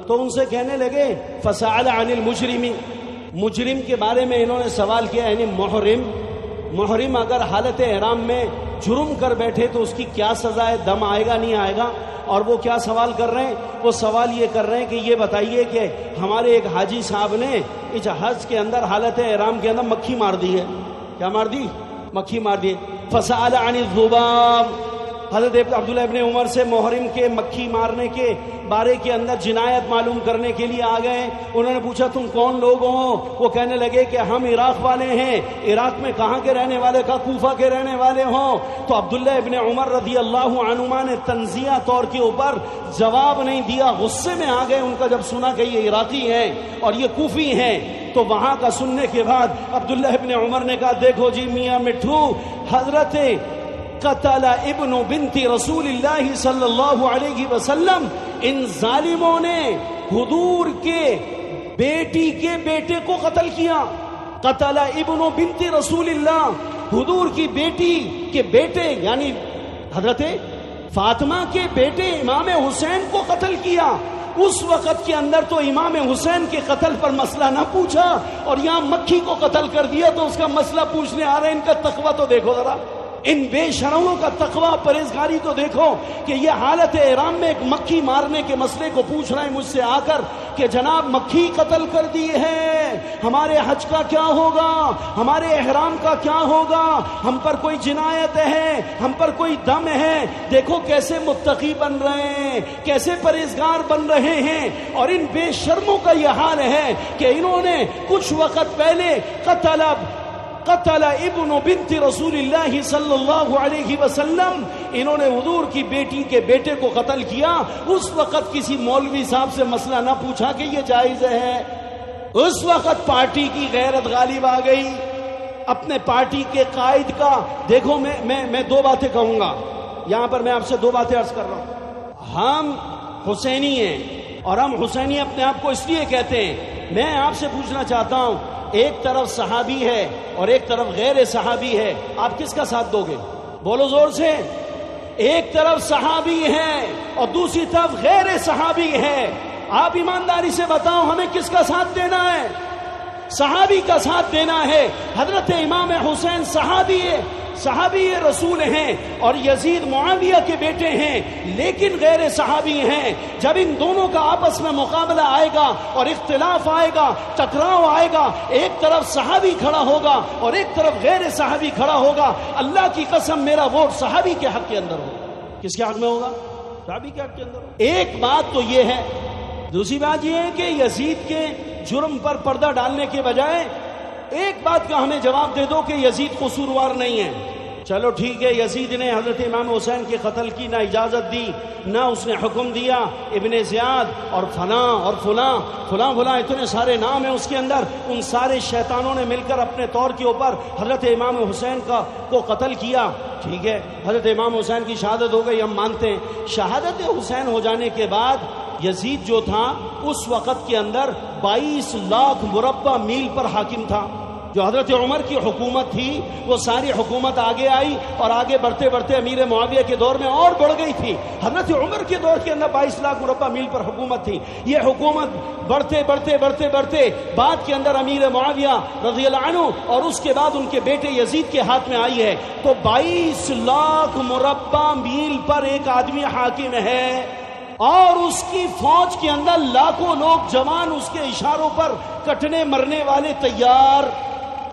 تو ان سے کہنے لگے فسأل عن المجرم، مجرم کے بارے میں انہوں نے سوال کیا، یعنی محرم اگر حالت احرام میں جرم کر بیٹھے تو اس کی کیا سزا ہے، دم آئے گا نہیں آئے گا؟ اور وہ کیا سوال کر رہے ہیں؟ وہ سوال یہ کر رہے ہیں کہ یہ بتائیے کہ ہمارے ایک حاجی صاحب نے اس حج کے اندر حالت احرام کے اندر مکھی مار دی ہے۔ کیا مار دی؟ مکھی مار دی۔ فسأل عن الذباب، حضرت عبداللہ ابن عمر سے محرم کے مکھی مارنے کے بارے کے اندر جنایت معلوم کرنے کے لیے آ گئے۔ انہوں نے پوچھا تم کون لوگ ہو؟ وہ کہنے لگے کہ ہم عراق والے ہیں۔ عراق میں کہاں کے رہنے والے؟ کا کوفہ کے رہنے والے ہوں۔ تو عبداللہ ابن عمر رضی اللہ عنہما نے تنزیہ طور کے اوپر جواب نہیں دیا، غصے میں آ گئے ان کا جب سنا کہ یہ عراقی ہیں اور یہ کوفی ہیں۔ تو وہاں کا سننے کے بعد عبداللہ ابن عمر نے کہا دیکھو جی میاں مٹھو، حضرت قتل ابن بنت رسول اللہ صلی اللہ علیہ وسلم، ان ظالموں نے حضور کے بیٹی کے بیٹے کو قتل کیا۔ قتل ابن بنت رسول اللہ، حضور کی بیٹی کے بیٹے یعنی حضرت فاطمہ کے بیٹے امام حسین کو قتل کیا۔ اس وقت کے اندر تو امام حسین کے قتل پر مسئلہ نہ پوچھا، اور یہاں مکھی کو قتل کر دیا تو اس کا مسئلہ پوچھنے آ رہے ہیں۔ ان کا تقویٰ تو دیکھو ذرا، ان بے شرموں کا تقویٰ پرہیزگاری تو دیکھو کہ یہ حالت احرام میں ایک مکھی مارنے کے مسئلے کو پوچھ رہے ہیں مجھ سے آ کر کہ جناب مکھی قتل کر دی ہے۔ ہمارے حج کا کیا ہوگا، ہمارے احرام کا کیا ہوگا، ہم پر کوئی جنایت ہے، ہم پر کوئی دم ہے۔ دیکھو کیسے متقی بن رہے ہیں، کیسے پرہیزگار بن رہے ہیں۔ اور ان بے شرموں کا یہ حال ہے کہ انہوں نے کچھ وقت پہلے قتل ابن بنت رسول اللہ صلی اللہ علیہ وسلم، انہوں نے حضور کی بیٹی کے بیٹے کو قتل کیا۔ اس وقت کسی مولوی صاحب سے مسئلہ نہ پوچھا کہ یہ جائز ہے، اس وقت پارٹی کی غیرت غالب آ گئی، اپنے پارٹی کے قائد کا۔ دیکھو میں دو باتیں کہوں گا یہاں پر، میں آپ سے دو باتیں عرض کر رہا ہوں۔ ہم حسینی ہیں اور ہم حسینی اپنے آپ کو اس لیے کہتے ہیں۔ میں آپ سے پوچھنا چاہتا ہوں، ایک طرف صحابی ہے اور ایک طرف غیر صحابی ہے، آپ کس کا ساتھ دو گے؟ بولو زور سے۔ ایک طرف صحابی ہے اور دوسری طرف غیر صحابی ہے، آپ ایمانداری سے بتاؤ ہمیں کس کا ساتھ دینا ہے؟ صحابی کا ساتھ دینا ہے۔ حضرت امام حسین صحابی رسول ہیں اور یزید معاویہ کے بیٹے ہیں، لیکن غیر صحابی ہیں۔ جب ان دونوں کا آپس میں مقابلہ آئے گا اور اختلاف آئے گا، ٹکراؤ آئے گا، ایک طرف صحابی کھڑا ہوگا اور ایک طرف غیر صحابی کھڑا ہوگا، اللہ کی قسم میرا ووٹ صحابی کے حق کے اندر ہوگا۔ کس کے حق میں ہوگا؟ صحابی کے حق کے اندر ہوگا۔ ایک بات تو یہ ہے۔ دوسری بات یہ ہے کہ یزید کے جرم پر پردہ ڈالنے کے بجائے ایک بات کا ہمیں جواب دے دو کہ یزید قصوروار نہیں ہے۔ چلو ٹھیک ہے، یزید نے حضرت امام حسین کے قتل کی نہ اجازت دی، نہ اس نے حکم دیا۔ ابن زیاد اور فلاں اور فلاں اتنے سارے نام ہیں اس کے اندر، ان سارے شیطانوں نے مل کر اپنے طور کے اوپر حضرت امام حسین کو قتل کیا۔ ٹھیک ہے، حضرت امام حسین کی شہادت ہو گئی، ہم مانتے ہیں۔ شہادت حسین ہو جانے کے بعد یزید جو تھا اس وقت کے اندر 22 لاکھ مربع میل پر حاکم تھا۔ جو حضرت عمر کی حکومت تھی وہ ساری حکومت آگے آئی اور آگے بڑھتے بڑھتے امیر معاویہ کے دور میں اور بڑھ گئی تھی۔ حضرت عمر کے دور کے اندر 22 لاکھ مربع میل پر حکومت تھی۔ یہ حکومت بڑھتے بعد کے اندر امیر معاویہ رضی اللہ عنہ اور اس کے بعد ان کے بیٹے یزید کے ہاتھ میں آئی ہے۔ تو 22 لاکھ مربع میل پر ایک آدمی حاکم ہے اور اس کی فوج کے اندر لاکھوں لوگ جوان اس کے اشاروں پر کٹنے مرنے والے تیار۔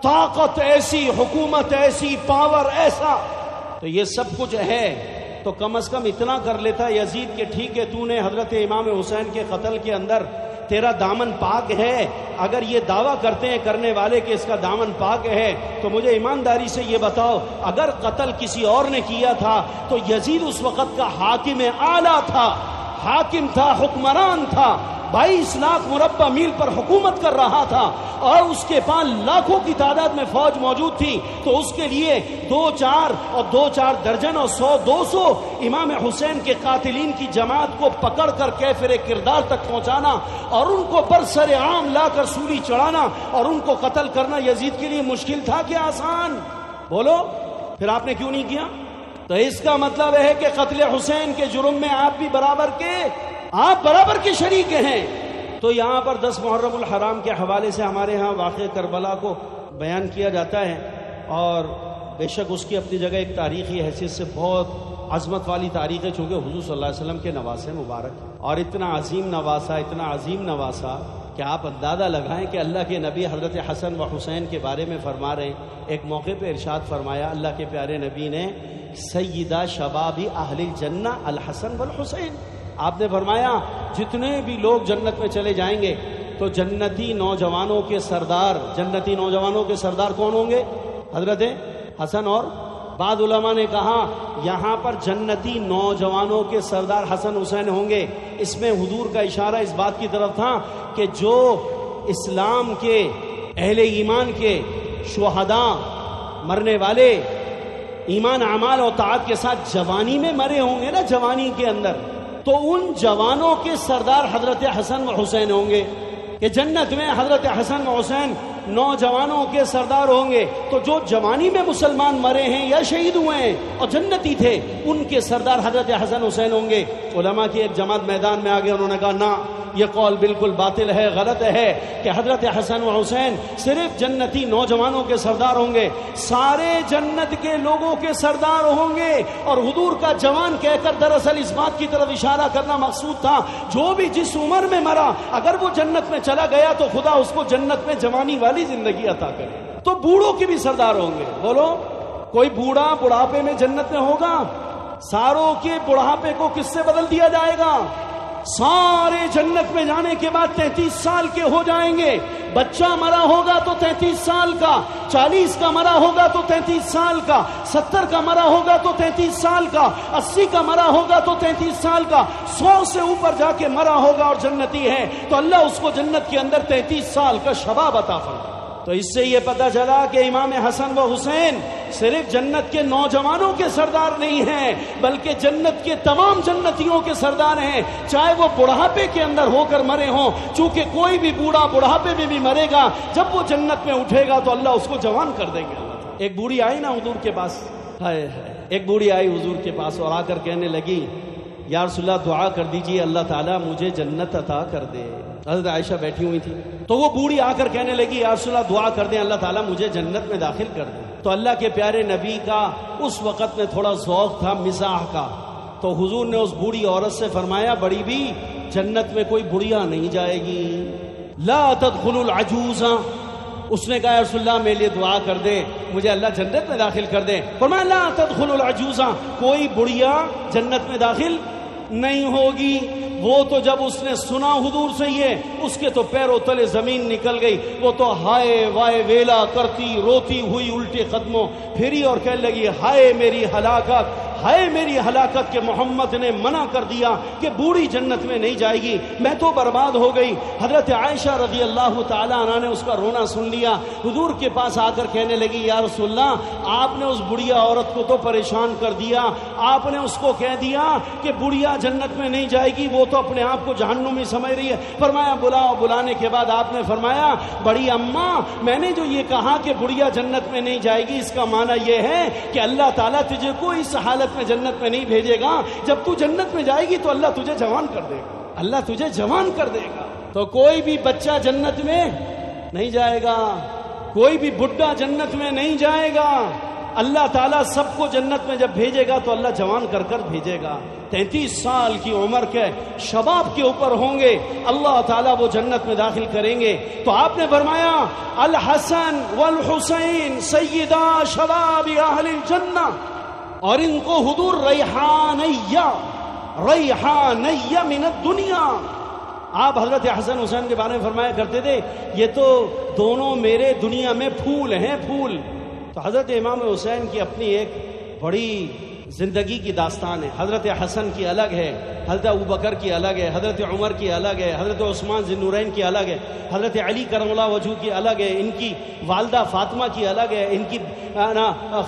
طاقت ایسی، حکومت ایسی، پاور ایسا، تو یہ سب کچھ ہے تو کم از کم اتنا کر لیتا یزید کہ ٹھیک ہے تو نے حضرت امام حسین کے قتل کے اندر تیرا دامن پاک ہے۔ اگر یہ دعویٰ کرتے ہیں کرنے والے کہ اس کا دامن پاک ہے تو مجھے ایمانداری سے یہ بتاؤ، اگر قتل کسی اور نے کیا تھا تو یزید اس وقت کا حاکم اعلیٰ تھا، حاکم تھا، حکمران تھا، 22 لاکھ مربع میل پر حکومت کر رہا تھا اور اس کے پاس لاکھوں کی تعداد میں فوج موجود تھی۔ تو اس کے لیے 2-4 درجن اور 100-200 امام حسین کے قاتلین کی جماعت کو پکڑ کر کیفر کردار تک پہنچانا اور ان کو برسر عام لا کر سولی چڑھانا اور ان کو قتل کرنا یزید کے لیے مشکل تھا کہ آسان؟ بولو پھر آپ نے کیوں نہیں کیا؟ تو اس کا مطلب ہے کہ قتل حسین کے جرم میں آپ بھی برابر کے شریک ہیں۔ تو یہاں پر 10 محرم الحرام کے حوالے سے ہمارے ہاں واقع کربلا کو بیان کیا جاتا ہے اور بے شک اس کی اپنی جگہ ایک تاریخی حیثیت سے بہت عظمت والی تاریخ ہے، چونکہ حضور صلی اللہ علیہ وسلم کے نواسے مبارک اور اتنا عظیم نواسا کہ آپ اندازہ لگائیں کہ اللہ کے نبی حضرت حسن و حسین کے بارے میں فرما رہے ہیں۔ ایک موقع پہ ارشاد فرمایا اللہ کے پیارے نبی نے، سیدہ شباب اہل الجنہ الحسن والحسین، آپ نے فرمایا جتنے بھی لوگ جنت میں چلے جائیں گے تو جنتی نوجوانوں کے سردار کون ہوں گے؟ حضرت حسن، اور بعض علماء نے کہا یہاں پر جنتی نوجوانوں کے سردار حسن حسین ہوں گے۔ اس میں حضور کا اشارہ اس بات کی طرف تھا کہ جو اسلام کے اہل ایمان کے شہداء مرنے والے ایمان اعمال اور طاعت کے ساتھ جوانی میں مرے ہوں گے نا، جوانی کے اندر، تو ان جوانوں کے سردار حضرت حسن و حسین ہوں گے کہ جنت میں حضرت حسن و حسین نوجوانوں کے سردار ہوں گے. تو جو جوانی میں مسلمان مرے ہیں یا شہید ہوئے ہیں اور جنتی تھے ان کے سردار حضرت حسن حسین ہوں گے. علماء کی ایک جماعت میدان میں آ گئے, انہوں نے کہا نہ, یہ قول بالکل باطل ہے, غلط ہے کہ حضرت حسن و حسین صرف جنتی نوجوانوں کے سردار ہوں گے, سارے جنت کے لوگوں کے سردار ہوں گے. اور حضور کا جوان کہہ کر دراصل اس بات کی طرف اشارہ کرنا مقصود تھا جو بھی جس عمر میں مرا اگر وہ جنت میں چلا گیا تو خدا اس کو جنت میں جوانی والی زندگی عطا کرے. تو بوڑھوں کے بھی سردار ہوں گے. بولو, کوئی بوڑھا بڑھاپے میں جنت میں ہوگا؟ ساروں کے بڑھاپے کو کس سے بدل دیا جائے گا؟ سارے جنت میں جانے کے بعد 33 سال کے ہو جائیں گے. بچہ مرا ہوگا تو 33 سال کا, 40 کا مرا ہوگا تو 33 سال کا, 70 کا مرا ہوگا تو 33 سال کا, 80 کا مرا ہوگا تو 33 سال کا, 100 سے اوپر جا کے مرا ہوگا اور جنتی ہے تو اللہ اس کو جنت کے اندر 33 سال کا شباب عطا فرمائے. تو اس سے یہ پتہ چلا کہ امام حسن و حسین صرف جنت کے نوجوانوں کے سردار نہیں ہیں بلکہ جنت کے تمام جنتیوں کے سردار ہیں, چاہے وہ بڑھاپے کے اندر ہو کر مرے ہوں. چونکہ کوئی بھی بوڑھا بڑھاپے میں بھی مرے گا, جب وہ جنت میں اٹھے گا تو اللہ اس کو جوان کر دیں گے. ایک بوڑھی آئی نا حضور کے پاس, ایک بوڑھی آئی حضور کے پاس اور آ کر کہنے لگی یا رسول اللہ دعا کر دیجئے اللہ تعالیٰ مجھے جنت عطا کر دے. حضرت عائشہ بیٹھی ہوئی تھی تو وہ بوڑھی آ کر کہنے لگی یا رسول اللہ دعا کر دیں اللہ تعالیٰ مجھے جنت میں داخل کر دے. تو اللہ کے پیارے نبی کا اس وقت میں تھوڑا ذوق تھا مزاح کا, تو حضور نے اس بوڑھی عورت سے فرمایا بڑی بھی جنت میں کوئی بڑھیا نہیں جائے گی, لا تدخل العجوز. اس نے کہا یا رسول اللہ میرے لیے دعا کر دے مجھے اللہ جنت میں داخل کر دے. فرمایا لا تدخل العجوز, کوئی بڑھیا جنت میں داخل نہیں ہوگی. وہ تو جب اس نے سنا حضور سے یہ اس کے تو پیروں تلے زمین نکل گئی. وہ تو ہائے وائے ویلا کرتی روتی ہوئی الٹے قدموں پھری اور کہنے لگی ہائے میری ہلاکت, ہائے میری ہلاکت کہ محمد نے منع کر دیا کہ بوڑھی جنت میں نہیں جائے گی, میں تو برباد ہو گئی. حضرت عائشہ رضی اللہ تعالیٰ عنہ نے اس کا رونا سن لیا, حضور کے پاس آ کر کہنے لگی یا رسول اللہ آپ نے اس بڑھیا عورت کو تو پریشان کر دیا, آپ نے اس کو کہہ دیا کہ بڑھیا جنت میں نہیں جائے گی, وہ تو اپنے آپ کو جہنمی سمجھ رہی ہے. فرمایا بلاؤ. بلانے کے بعد آپ نے فرمایا بڑی اماں میں نے جو یہ کہا کہ بڑھیا جنت میں نہیں جائے گی اس کا معنی یہ ہے کہ اللہ تعالیٰ تجھے کو اس حالت میں جنت میں نہیں بھیجے گا, جب تو جنت میں جائے گی تو اللہ تجھے جوان کر دے گا, اللہ تجھے جوان کر دے گا. تو کوئی بھی بچہ جنت میں نہیں جائے گا, کوئی بھی بڈھا جنت میں نہیں جائے گا. اللہ تعالیٰ سب کو جنت میں جب بھیجے گا تو اللہ جوان کر کر بھیجے گا. 33 سال کی عمر کے شباب کے اوپر ہوں گے, اللہ تعالیٰ وہ جنت میں داخل کریں گے. تو آپ نے فرمایا الحسن والحسین سیدا شباب اہل الجنہ, اور ان کو حضور ریحانیہ من الدنیا. آپ حضرت حسن حسین کے بارے میں فرمایا کرتے تھے یہ تو دونوں میرے دنیا میں پھول ہیں, پھول. تو حضرت امام حسین کی اپنی ایک بڑی زندگی کی داستان ہے. حضرت حسن کی الگ ہے, حضرت ابوبکر کی الگ ہے, حضرت عمر کی الگ ہے, حضرت عثمان ذی النورین کی الگ ہے, حضرت علی کرم اللہ وجہہ کی الگ ہے, ان کی والدہ فاطمہ کی الگ ہے, ان کی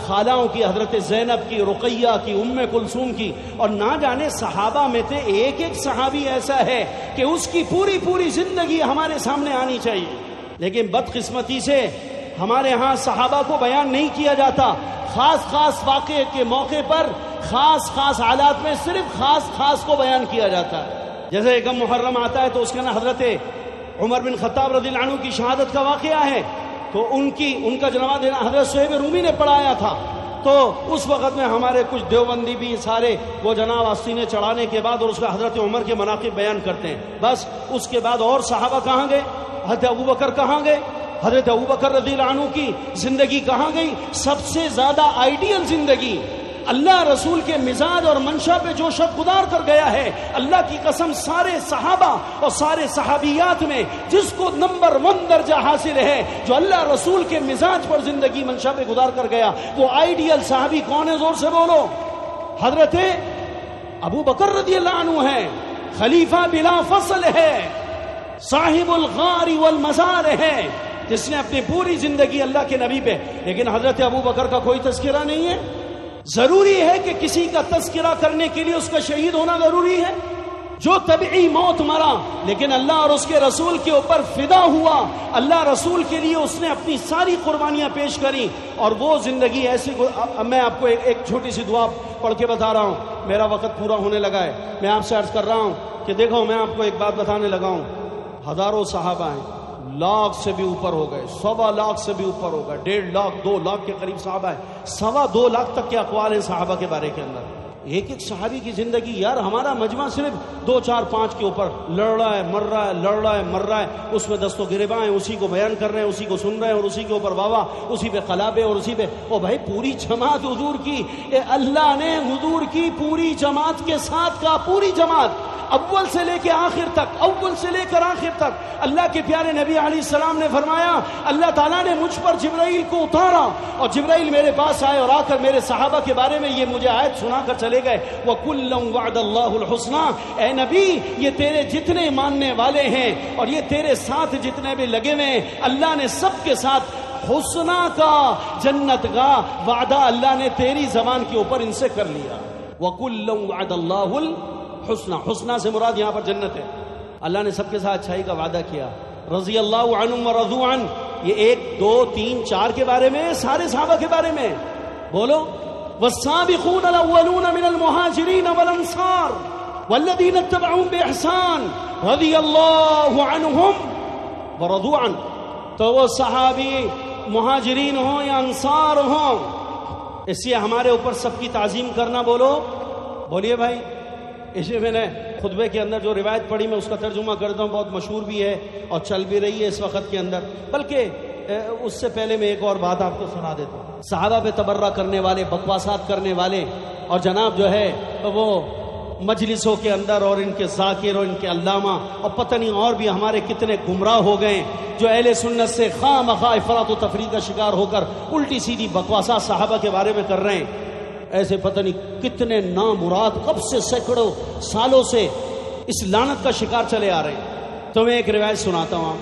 خالاؤں کی حضرت زینب کی, رقیہ کی, ام کلثوم کی. اور نہ جانے صحابہ میں سے ایک ایک صحابی ایسا ہے کہ اس کی پوری پوری زندگی ہمارے سامنے آنی چاہیے, لیکن بدقسمتی سے ہمارے ہاں صحابہ کو بیان نہیں کیا جاتا. خاص خاص واقعے کے موقع پر خاص خاص حالات میں صرف خاص خاص کو بیان کیا جاتا ہے. جیسے ایک محرم آتا ہے تو اس کے نا حضرت عمر بن خطاب رضی اللہ عنہ کی شہادت کا واقعہ ہے, تو ان کا جنازہ دینا حضرت صہیب رومی نے پڑھایا تھا. تو اس وقت میں ہمارے کچھ دیوبندی بھی سارے وہ جناب آستینے چڑھانے کے بعد اور اس کا حضرت عمر کے مناقب بیان کرتے ہیں. بس اس کے بعد اور صحابہ کہاں گئے, حضرت ابوبکر کہاں گئے, حضرت ابوبکر رضی اللہ عنہ کی زندگی کہاں گئی. سب سے زیادہ آئیڈیل زندگی اللہ رسول کے مزاج اور منشا پہ جو شخص گزار کر گیا ہے, اللہ کی قسم سارے صحابہ اور سارے صحابیات میں جس کو نمبر 1 درجہ حاصل ہے جو اللہ رسول کے مزاج پر زندگی منشا پہ گزار کر گیا, وہ آئیڈیل صحابی کون ہے؟ زور سے بولو. حضرت ابوبکر رضی اللہ عنہ ہے, خلیفہ بلا فصل ہے, صاحب الغار والمزار ہے, جس نے اپنی پوری زندگی اللہ کے نبی پہ. لیکن حضرت ابوبکر کا کوئی تذکرہ نہیں ہے. ضروری ہے کہ کسی کا تذکرہ کرنے کے لیے اس کا شہید ہونا ضروری ہے؟ جو طبعی موت مرا لیکن اللہ اور اس کے رسول کے اوپر فدا ہوا، اللہ رسول کے لیے اس نے اپنی ساری قربانیاں پیش کری، اور وہ زندگی ایسی. میں آپ کو ایک چھوٹی سی دعا پڑھ کے بتا رہا ہوں، میرا وقت پورا ہونے لگا ہے. میں آپ سے عرض کر رہا ہوں کہ دیکھو، میں آپ کو ایک بات بتانے لگا ہوں. ہزاروں صحابہ ہیں، لاکھ سے بھی اوپر ہو گئے، 1.25 لاکھ سے بھی اوپر ہو گئے، 1.5 لاکھ 2 لاکھ کے قریب صحابہ ہیں. 2.25 لاکھ تک کے اقوال ہیں صحابہ کے بارے کے اندر. ایک ایک صحابی کی زندگی، یار ہمارا مجمع صرف 2 4 5 کے اوپر لڑ رہا ہے، مر رہا ہے، لڑ رہا ہے، مر رہا ہے، اس میں دست و گریباں ہیں، اسی کو بیان کر رہے ہیں، اسی کو سن رہے ہیں، اور اسی کے اوپر واوا، اسی پہ قلابے، اور اسی پہ او بھائی پوری جماعت حضور کی. اللہ نے حضور کی پوری جماعت کے ساتھ کہا، پوری جماعت اول سے لے کے آخر تک، اول سے لے کر آخر تک. اللہ کے پیارے نبی علیہ السلام نے فرمایا، اللہ تعالیٰ نے مجھ پر جبرائیل کو اتارا، اور جبرائیل میرے پاس آئے اور آ کر میرے صحابہ کے بارے میں یہ مجھے آیت سنا کر چلے گئے. وَكُلًّا وَعَدَ اللَّهُ الْحُسْنَى، اے نبی یہ تیرے جتنے ماننے والے ہیں اور یہ تیرے ساتھ جتنے بھی لگے ہوئے ہیں، اللہ نے سب کے ساتھ حسنہ کا، جنت کا وعدہ اللہ نے تیری زبان کے اوپر ان سے کر لیا. وَكُلًّا وَعَدَ اللَّهُ الْحُسْنَى، حسنہ سے مراد یہاں پر جنت ہے. اللہ نے سب کے ساتھ اچھائی کا وعدہ کیا. رضی اللہ عنہم ورضوا عنہ، یہ 1 2 3 4 کے بارے میں، سارے صحابہ کے بارے میں بولو. والسابقون الاولون من المهاجرين والانصار والذين اتبعوهم باحسان رضی اللہ عنہم ورضوا عنہ. تو وہ صحابی مہاجرین ہوں یا انصار ہوں، اس لیے ہمارے اوپر سب کی تعظیم کرنا. بولو بولیے بھائی. اسے میں نے خطبے کے اندر جو روایت پڑھی میں اس کا ترجمہ کرتا ہوں، بہت مشہور بھی ہے اور چل بھی رہی ہے اس وقت کے اندر. بلکہ اس سے پہلے میں ایک اور بات آپ کو سنا دیتا ہوں. صحابہ پہ تبرہ کرنے والے، بکواسات کرنے والے، اور جناب جو ہے وہ مجلسوں کے اندر اور ان کے ذاکر اور ان کے علامہ اور پتہ نہیں اور بھی ہمارے کتنے گمراہ ہو گئے جو اہل سنت سے خواہ مخواہ افراط و تفریط کا شکار ہو کر الٹی سیدھی بکواسات صحابہ کے بارے میں کر رہے ہیں. ایسے پتہ نہیں کتنے نامراد کب سے سینکڑوں سالوں سے اس لعنت کا شکار چلے آ رہے ہیں. تو میں ایک روایت سناتا ہوں.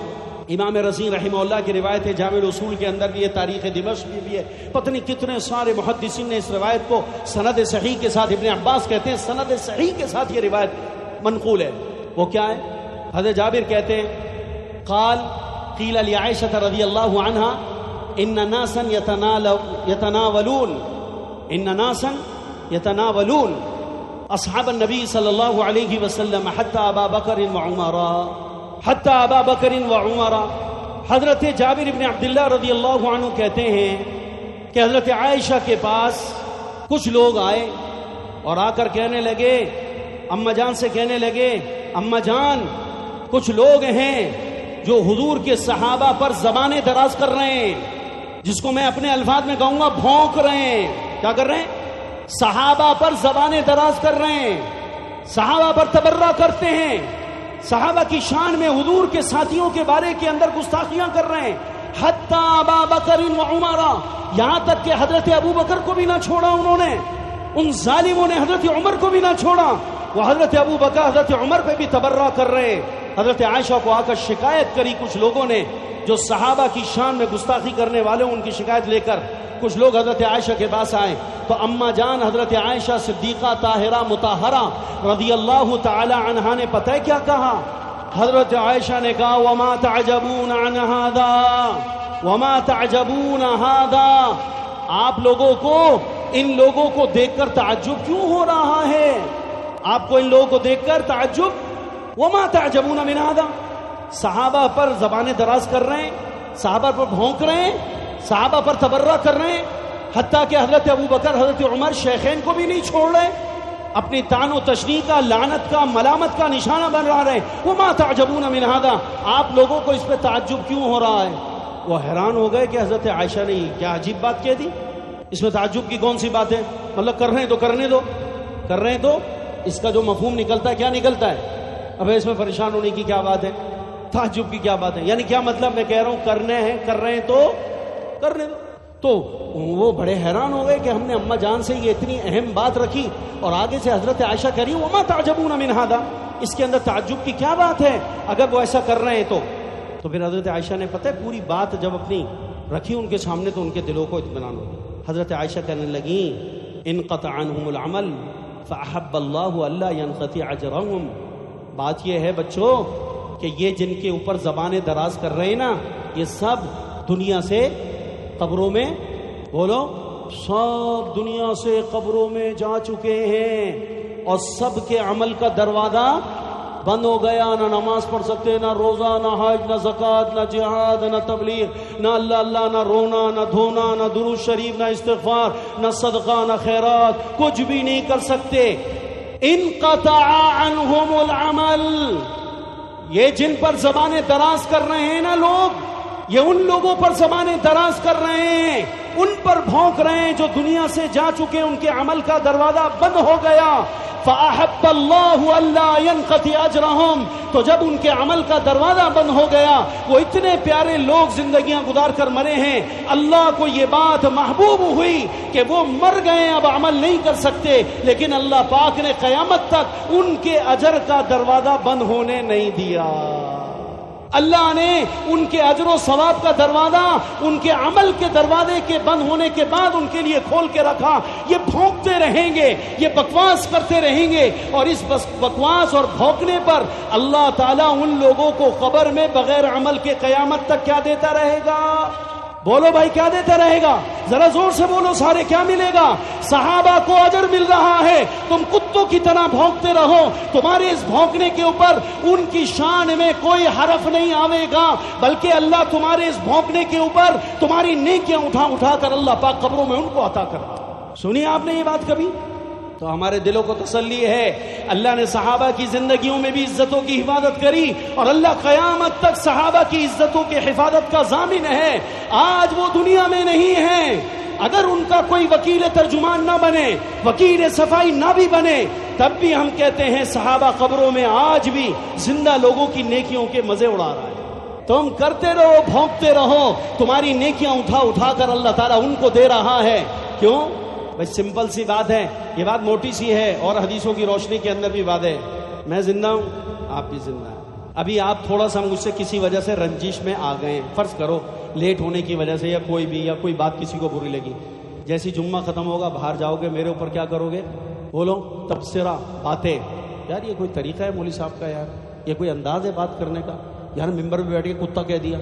امام رضی رحمہ اللہ کی روایت ہے، جامع الاصول کے اندر بھی ہے، تاریخ دمشق میں بھی ہے. پتہ نہیں کتنے سارے محدثین نے اس روایت کو سند صحیح کے ساتھ، ابن عباس کہتے ہیں سند صحیح کے ساتھ یہ روایت منقول ہے. وہ کیا ہے؟ حضرت جابر کہتے ہیں قال قیل لعائشہ رضی اللہ عنہا ان ناسا يتناولون اصحاب النبی صلی اللہ علیہ وسلم حتی ابا بکر وعمر. حضرت جابر بن عبداللہ رضی اللہ عنہ کہتے ہیں کہ حضرت عائشہ کے پاس کچھ لوگ آئے اور آ کر کہنے لگے، اماں جان سے کہنے لگے، اماں جان کچھ لوگ ہیں جو حضور کے صحابہ پر زبانیں دراز کر رہے ہیں، جس کو میں اپنے الفاظ میں کہوں گا بھونک رہے ہیں. کیا کر رہے ہیں؟ صحابہ پر زبانیں دراز کر رہے ہیں، صحابہ پر تبرہ کرتے ہیں، صحابہ کی شان میں حضور کے ساتھیوں کے بارے کے اندر گستاخیاں کر رہے ہیں. حتی ابا بکر و عمر، یہاں تک کہ حضرت ابو بکر کو بھی نہ چھوڑا انہوں نے، ان ظالموں نے حضرت عمر کو بھی نہ چھوڑا. وہ حضرت ابو بکر حضرت عمر پہ بھی تبرہ کر رہے ہیں. حضرت عائشہ کو آ کر شکایت کری کچھ لوگوں نے جو صحابہ کی شان میں گستاخی کرنے والے، ان کی شکایت لے کر کچھ لوگ حضرت عائشہ کے پاس آئے. تو اماں جان حضرت عائشہ صدیقہ طاہرہ مطہرہ رضی اللہ تعالی عنہا نے پتہ ہے کیا کہا؟ حضرت عائشہ نے کہا وما تعجبون عن هذا وما تعجبون هذا، آپ لوگوں کو ان لوگوں کو دیکھ کر تعجب کیوں ہو رہا ہے؟ آپ کو ان لوگوں کو دیکھ کر تعجب، وما تعجبون من هذا، صحابہ پر زبانیں دراز کر رہے ہیں، صحابہ پر بھونک رہے ہیں، صحابہ پر تبرہ کر رہے ہیں، حتیٰ کہ حضرت ابو بکر حضرت عمر شیخین کو بھی نہیں چھوڑ رہے، اپنی طعن و تشنیع کا، لعنت کا، ملامت کا نشانہ بن رہا ہے. وما تعجبون من هذا، آپ لوگوں کو اس پہ تعجب کیوں ہو رہا ہے؟ وہ حیران ہو گئے کہ حضرت عائشہ نے کیا عجیب بات کہہ دی، اس میں تعجب کی کون سی بات ہے؟ مطلب کر رہے ہیں تو کرنے دو، کر رہے ہیں تو اس کا جو مفہوم نکلتا ہے کیا نکلتا ہے؟ اب اس میں پریشان ہونے کی کیا بات ہے؟ تعجب کی کیا بات ہے؟ یعنی کیا مطلب؟ میں کہہ رہا ہوں کرنے ہیں، کر رہے ہیں تو کرنے دو. تو وہ بڑے حیران ہو گئے کہ ہم نے اماں جان سے یہ اتنی اہم بات رکھی اور آگے سے حضرت عائشہ کہہ رہی وما تعجبون من هذا، اس کے اندر تعجب کی کیا بات ہے اگر وہ ایسا کر رہے ہیں تو پھر حضرت عائشہ نے پتہ ہے پوری بات جب اپنی رکھی ان کے سامنے تو ان کے دلوں کو اطمینان ہو گیا. حضرت عائشہ کہنے لگیں انقطع عنہم العمل فاحب اللہ الا ينقطع اجرهم بات یہ ہے بچوں کہ یہ جن کے اوپر زبانیں دراز کر رہے ہیں نا، یہ سب دنیا سے قبروں میں، بولو، سب دنیا سے قبروں میں جا چکے ہیں، اور سب کے عمل کا دروازہ بند ہو گیا. نہ نماز پڑھ سکتے، نہ روزہ، نہ حج، نہ زکوٰۃ، نہ جہاد، نہ تبلیغ، نہ اللہ اللہ، نہ رونا، نہ دھونا، نہ درود شریف، نہ استغفار، نہ صدقہ، نہ خیرات، کچھ بھی نہیں کر سکتے. انقطع عنہم العمل. یہ جن پر زبانیں دراز کر رہے ہیں نا لوگ، یہ ان لوگوں پر زبانیں دراز کر رہے ہیں، ان پر بھونک رہے ہیں جو دنیا سے جا چکے، ان کے عمل کا دروازہ بند ہو گیا. فَأَحَبَّ اللَّهُ أَلَّا يَنْقَطِعَ أَجْرَهُمْ. تو جب ان کے عمل کا دروازہ بند ہو گیا، وہ اتنے پیارے لوگ زندگیاں گزار کر مرے ہیں، اللہ کو یہ بات محبوب ہوئی کہ وہ مر گئے، اب عمل نہیں کر سکتے، لیکن اللہ پاک نے قیامت تک ان کے اجر کا دروازہ بند ہونے نہیں دیا. اللہ نے ان کے اجر و ثواب کا دروازہ ان کے عمل کے دروازے کے بند ہونے کے بعد ان کے لیے کھول کے رکھا. یہ بھونکتے رہیں گے، یہ بکواس کرتے رہیں گے، اور اس بکواس اور بھونکنے پر اللہ تعالیٰ ان لوگوں کو قبر میں بغیر عمل کے قیامت تک کیا دیتا رہے گا؟ بولو بھائی، کیا دیتا رہے گا؟ ذرا زور سے بولو سارے، کیا ملے گا؟ صحابہ کو اجر مل رہا ہے. تم کتوں کی طرح بھونکتے رہو، تمہارے اس بھونکنے کے اوپر ان کی شان میں کوئی حرف نہیں آئے گا، بلکہ اللہ تمہارے اس بھونکنے کے اوپر تمہاری نیکیاں اٹھا کر اللہ پاک قبروں میں ان کو عطا کر. سنی آپ نے یہ بات کبھی؟ تو ہمارے دلوں کو تسلی ہے، اللہ نے صحابہ کی زندگیوں میں بھی عزتوں کی حفاظت کری، اور اللہ قیامت تک صحابہ کی عزتوں کی حفاظت کا ضامن ہے. آج وہ دنیا میں نہیں ہیں، اگر ان کا کوئی وکیل ترجمان نہ بنے، وکیل صفائی نہ بھی بنے، تب بھی ہم کہتے ہیں صحابہ قبروں میں آج بھی زندہ لوگوں کی نیکیوں کے مزے اڑا رہا ہے. تم کرتے رہو، بھونکتے رہو، تمہاری نیکیاں اٹھا کر اللہ تعالیٰ ان کو دے رہا ہے. کیوں بھائی؟ سمپل سی بات ہے، یہ بات موٹی سی ہے، اور حدیثوں کی روشنی کے اندر بھی بات ہے. میں زندہ ہوں، آپ بھی زندہ ہیں. ابھی آپ تھوڑا سا مجھ سے کسی وجہ سے رنجش میں آ گئے ہیں، فرض کرو لیٹ ہونے کی وجہ سے، یا کوئی بات کسی کو بری لگی. جیسی جمعہ ختم ہوگا باہر جاؤ گے، میرے اوپر کیا کرو گے؟ بولو، تبصرہ، باتیں. یار یہ کوئی طریقہ ہے مولوی صاحب کا؟ یار یہ کوئی انداز ہے بات کرنے کا؟ یار ممبر پہ بیٹھ کے کتا کہہ دیا.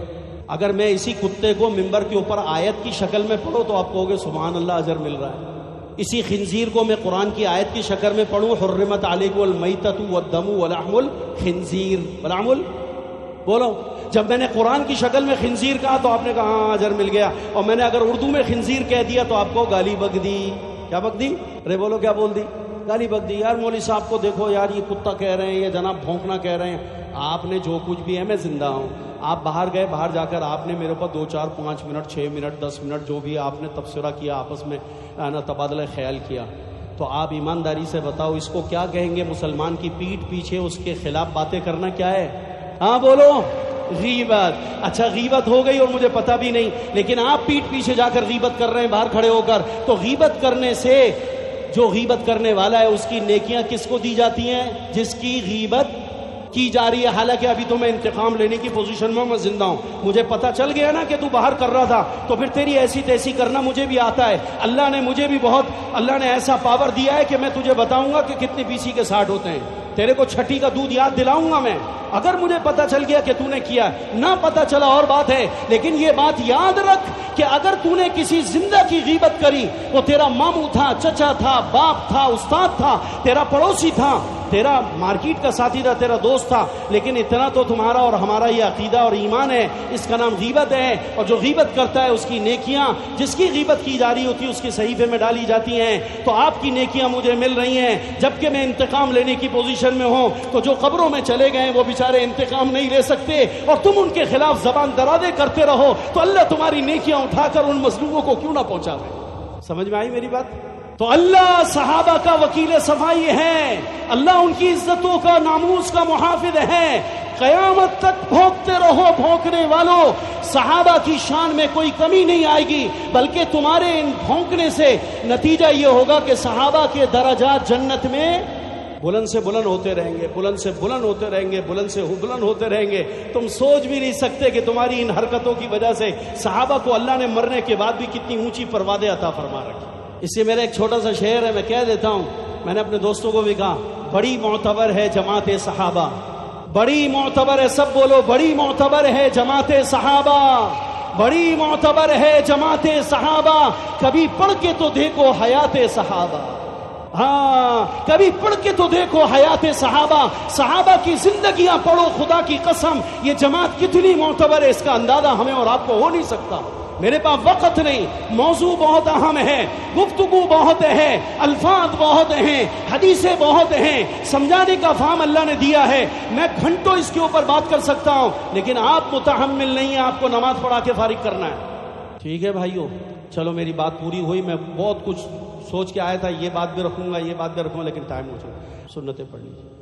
اگر میں اسی کتے کو ممبر کے اوپر آیت کی شکل میں پڑھوں تو آپ کہو گے سبحان اللہ، اجر مل رہا ہے. اسی خنزیر کو میں قرآن کی آیت کی شکل میں پڑھوں، حرمت علیکم المیتۃ والدم ولحم الخنزیر، بولو. جب میں نے قرآن کی شکل میں خنزیر کہا تو آپ نے کہا ہاں اجر مل گیا، اور میں نے اگر اردو میں خنزیر کہہ دیا تو آپ کو گالی بک دی. کیا بک دی؟ ارے بولو کیا بول دی؟ گالی بک دی. یار مولوی صاحب کو دیکھو یار، یہ کتا کہہ رہے ہیں، یہ جناب بھونکنا کہہ رہے ہیں. آپ نے جو کچھ بھی ہے، میں زندہ ہوں. آپ باہر گئے، باہر جا کر آپ نے میرے اوپر 2 4 5 منٹ 6 منٹ 10 منٹ جو بھی آپ نے تبصرہ کیا، آپس میں تبادلہ خیال کیا، تو آپ ایمانداری سے بتاؤ اس کو کیا کہیں گے؟ مسلمان کی پیٹھ پیچھے اس کے خلاف باتیں کرنا کیا ہے؟ ہاں بولو، غیبت. اچھا غیبت ہو گئی اور مجھے پتا بھی نہیں، لیکن آپ پیٹھ پیچھے جا کر غیبت کر رہے ہیں باہر کھڑے ہو کر. تو غیبت کرنے سے جو غیبت کرنے والا ہے اس کی نیکیاں کس کو دی جاتی ہیں؟ جس کی غیبت کی جا رہی ہے. حالانکہ ابھی تو میں انتقام لینے کی پوزیشن میں زندہ ہوں، مجھے پتا چل گیا نا کہ تو باہر کر رہا تھا، تو پھر تیری ایسی تیسی کرنا مجھے بھی آتا ہے. اللہ نے مجھے بھی اللہ نے ایسا پاور دیا ہے کہ میں تجھے بتاؤں گا کہ کتنے BC کے 60 ہوتے ہیں. تیرے کو چھٹی کا دودھ یاد دلاؤں گا میں، اگر مجھے پتا چل گیا کہ تو نے کیا. نہ پتا چلا اور بات ہے، لیکن یہ بات یاد رکھ کہ اگر تو نے کسی زندہ کی غیبت کری، وہ تیرا ماموں تھا، چچا تھا، باپ تھا، استاد تھا، تیرا پڑوسی تھا، تیرا مارکیٹ کا ساتھی تھا، تیرا دوست تھا، لیکن اتنا تو تمہارا اور ہمارا یہ عقیدہ اور ایمان ہے، اس کا نام غیبت ہے. اور جو غیبت کرتا ہے اس کی نیکیاں جس کی غیبت کی جا رہی ہوتی ہے اس کے صحیفے میں ڈالی جاتی ہیں. تو آپ کی نیکیاں مجھے مل رہی ہیں، جبکہ میں انتقام لینے کی پوزیشن میں ہوں. تو جو قبروں میں چلے گئے وہ بیچارے انتقام نہیں لے سکتے، اور تم ان کے خلاف زبان درازے کرتے رہو، تو اللہ تمہاری نیکیاں اٹھا کر ان مظلوموں کو کیوں نہ پہنچاوے. سمجھ میں آئی میری بات؟ تو اللہ صحابہ کا وکیل صفائی ہے، اللہ ان کی عزتوں کا، ناموس کا محافظ ہے. قیامت تک بھونکتے رہو بھونکنے والوں، صحابہ کی شان میں کوئی کمی نہیں آئے گی، بلکہ تمہارے ان بھونکنے سے نتیجہ یہ ہوگا کہ صحابہ کے درجات جنت میں بلند سے بلند ہوتے رہیں گے، بلند سے بلند ہوتے رہیں گے، بلند سے بلند ہوتے رہیں گے. تم سوچ بھی نہیں سکتے کہ تمہاری ان حرکتوں کی وجہ سے صحابہ کو اللہ نے مرنے کے بعد بھی کتنی اونچی پروادیں عطا فرما رکھی. اس سے میرا ایک چھوٹا سا شعر ہے، میں کہہ دیتا ہوں، میں نے اپنے دوستوں کو بھی کہا بڑی معتبر ہے جماعت صحابہ، بڑی معتبر ہے، سب بولو بڑی معتبر ہے جماعت صحابہ، بڑی معتبر ہے جماعت صحابہ۔ کبھی پڑھ کے تو دیکھو حیات صحابہ، ہاں کبھی پڑھ کے تو دیکھو حیات صحابہ، صحابہ کی زندگیاں پڑھو، خدا کی قسم یہ جماعت کتنی معتبر ہے اس کا اندازہ ہمیں اور آپ کو ہو نہیں سکتا۔ میرے پاس وقت نہیں، موضوع بہت اہم ہے، گفتگو بہت ہے، الفاظ بہت ہیں، حدیثیں بہت ہیں، سمجھانے کا فہم اللہ نے دیا ہے، میں گھنٹوں اس کے اوپر بات کر سکتا ہوں، لیکن آپ متحمل نہیں ہیں، آپ کو نماز پڑھا کے فارغ کرنا ہے۔ ٹھیک ہے بھائیو، چلو میری بات پوری ہوئی، میں بہت کچھ سوچ کے آیا تھا، یہ بات بھی رکھوں گا، یہ بات بھی رکھوں گا، لیکن ٹائم ہو چکا، سنتیں پڑھ لیجیے۔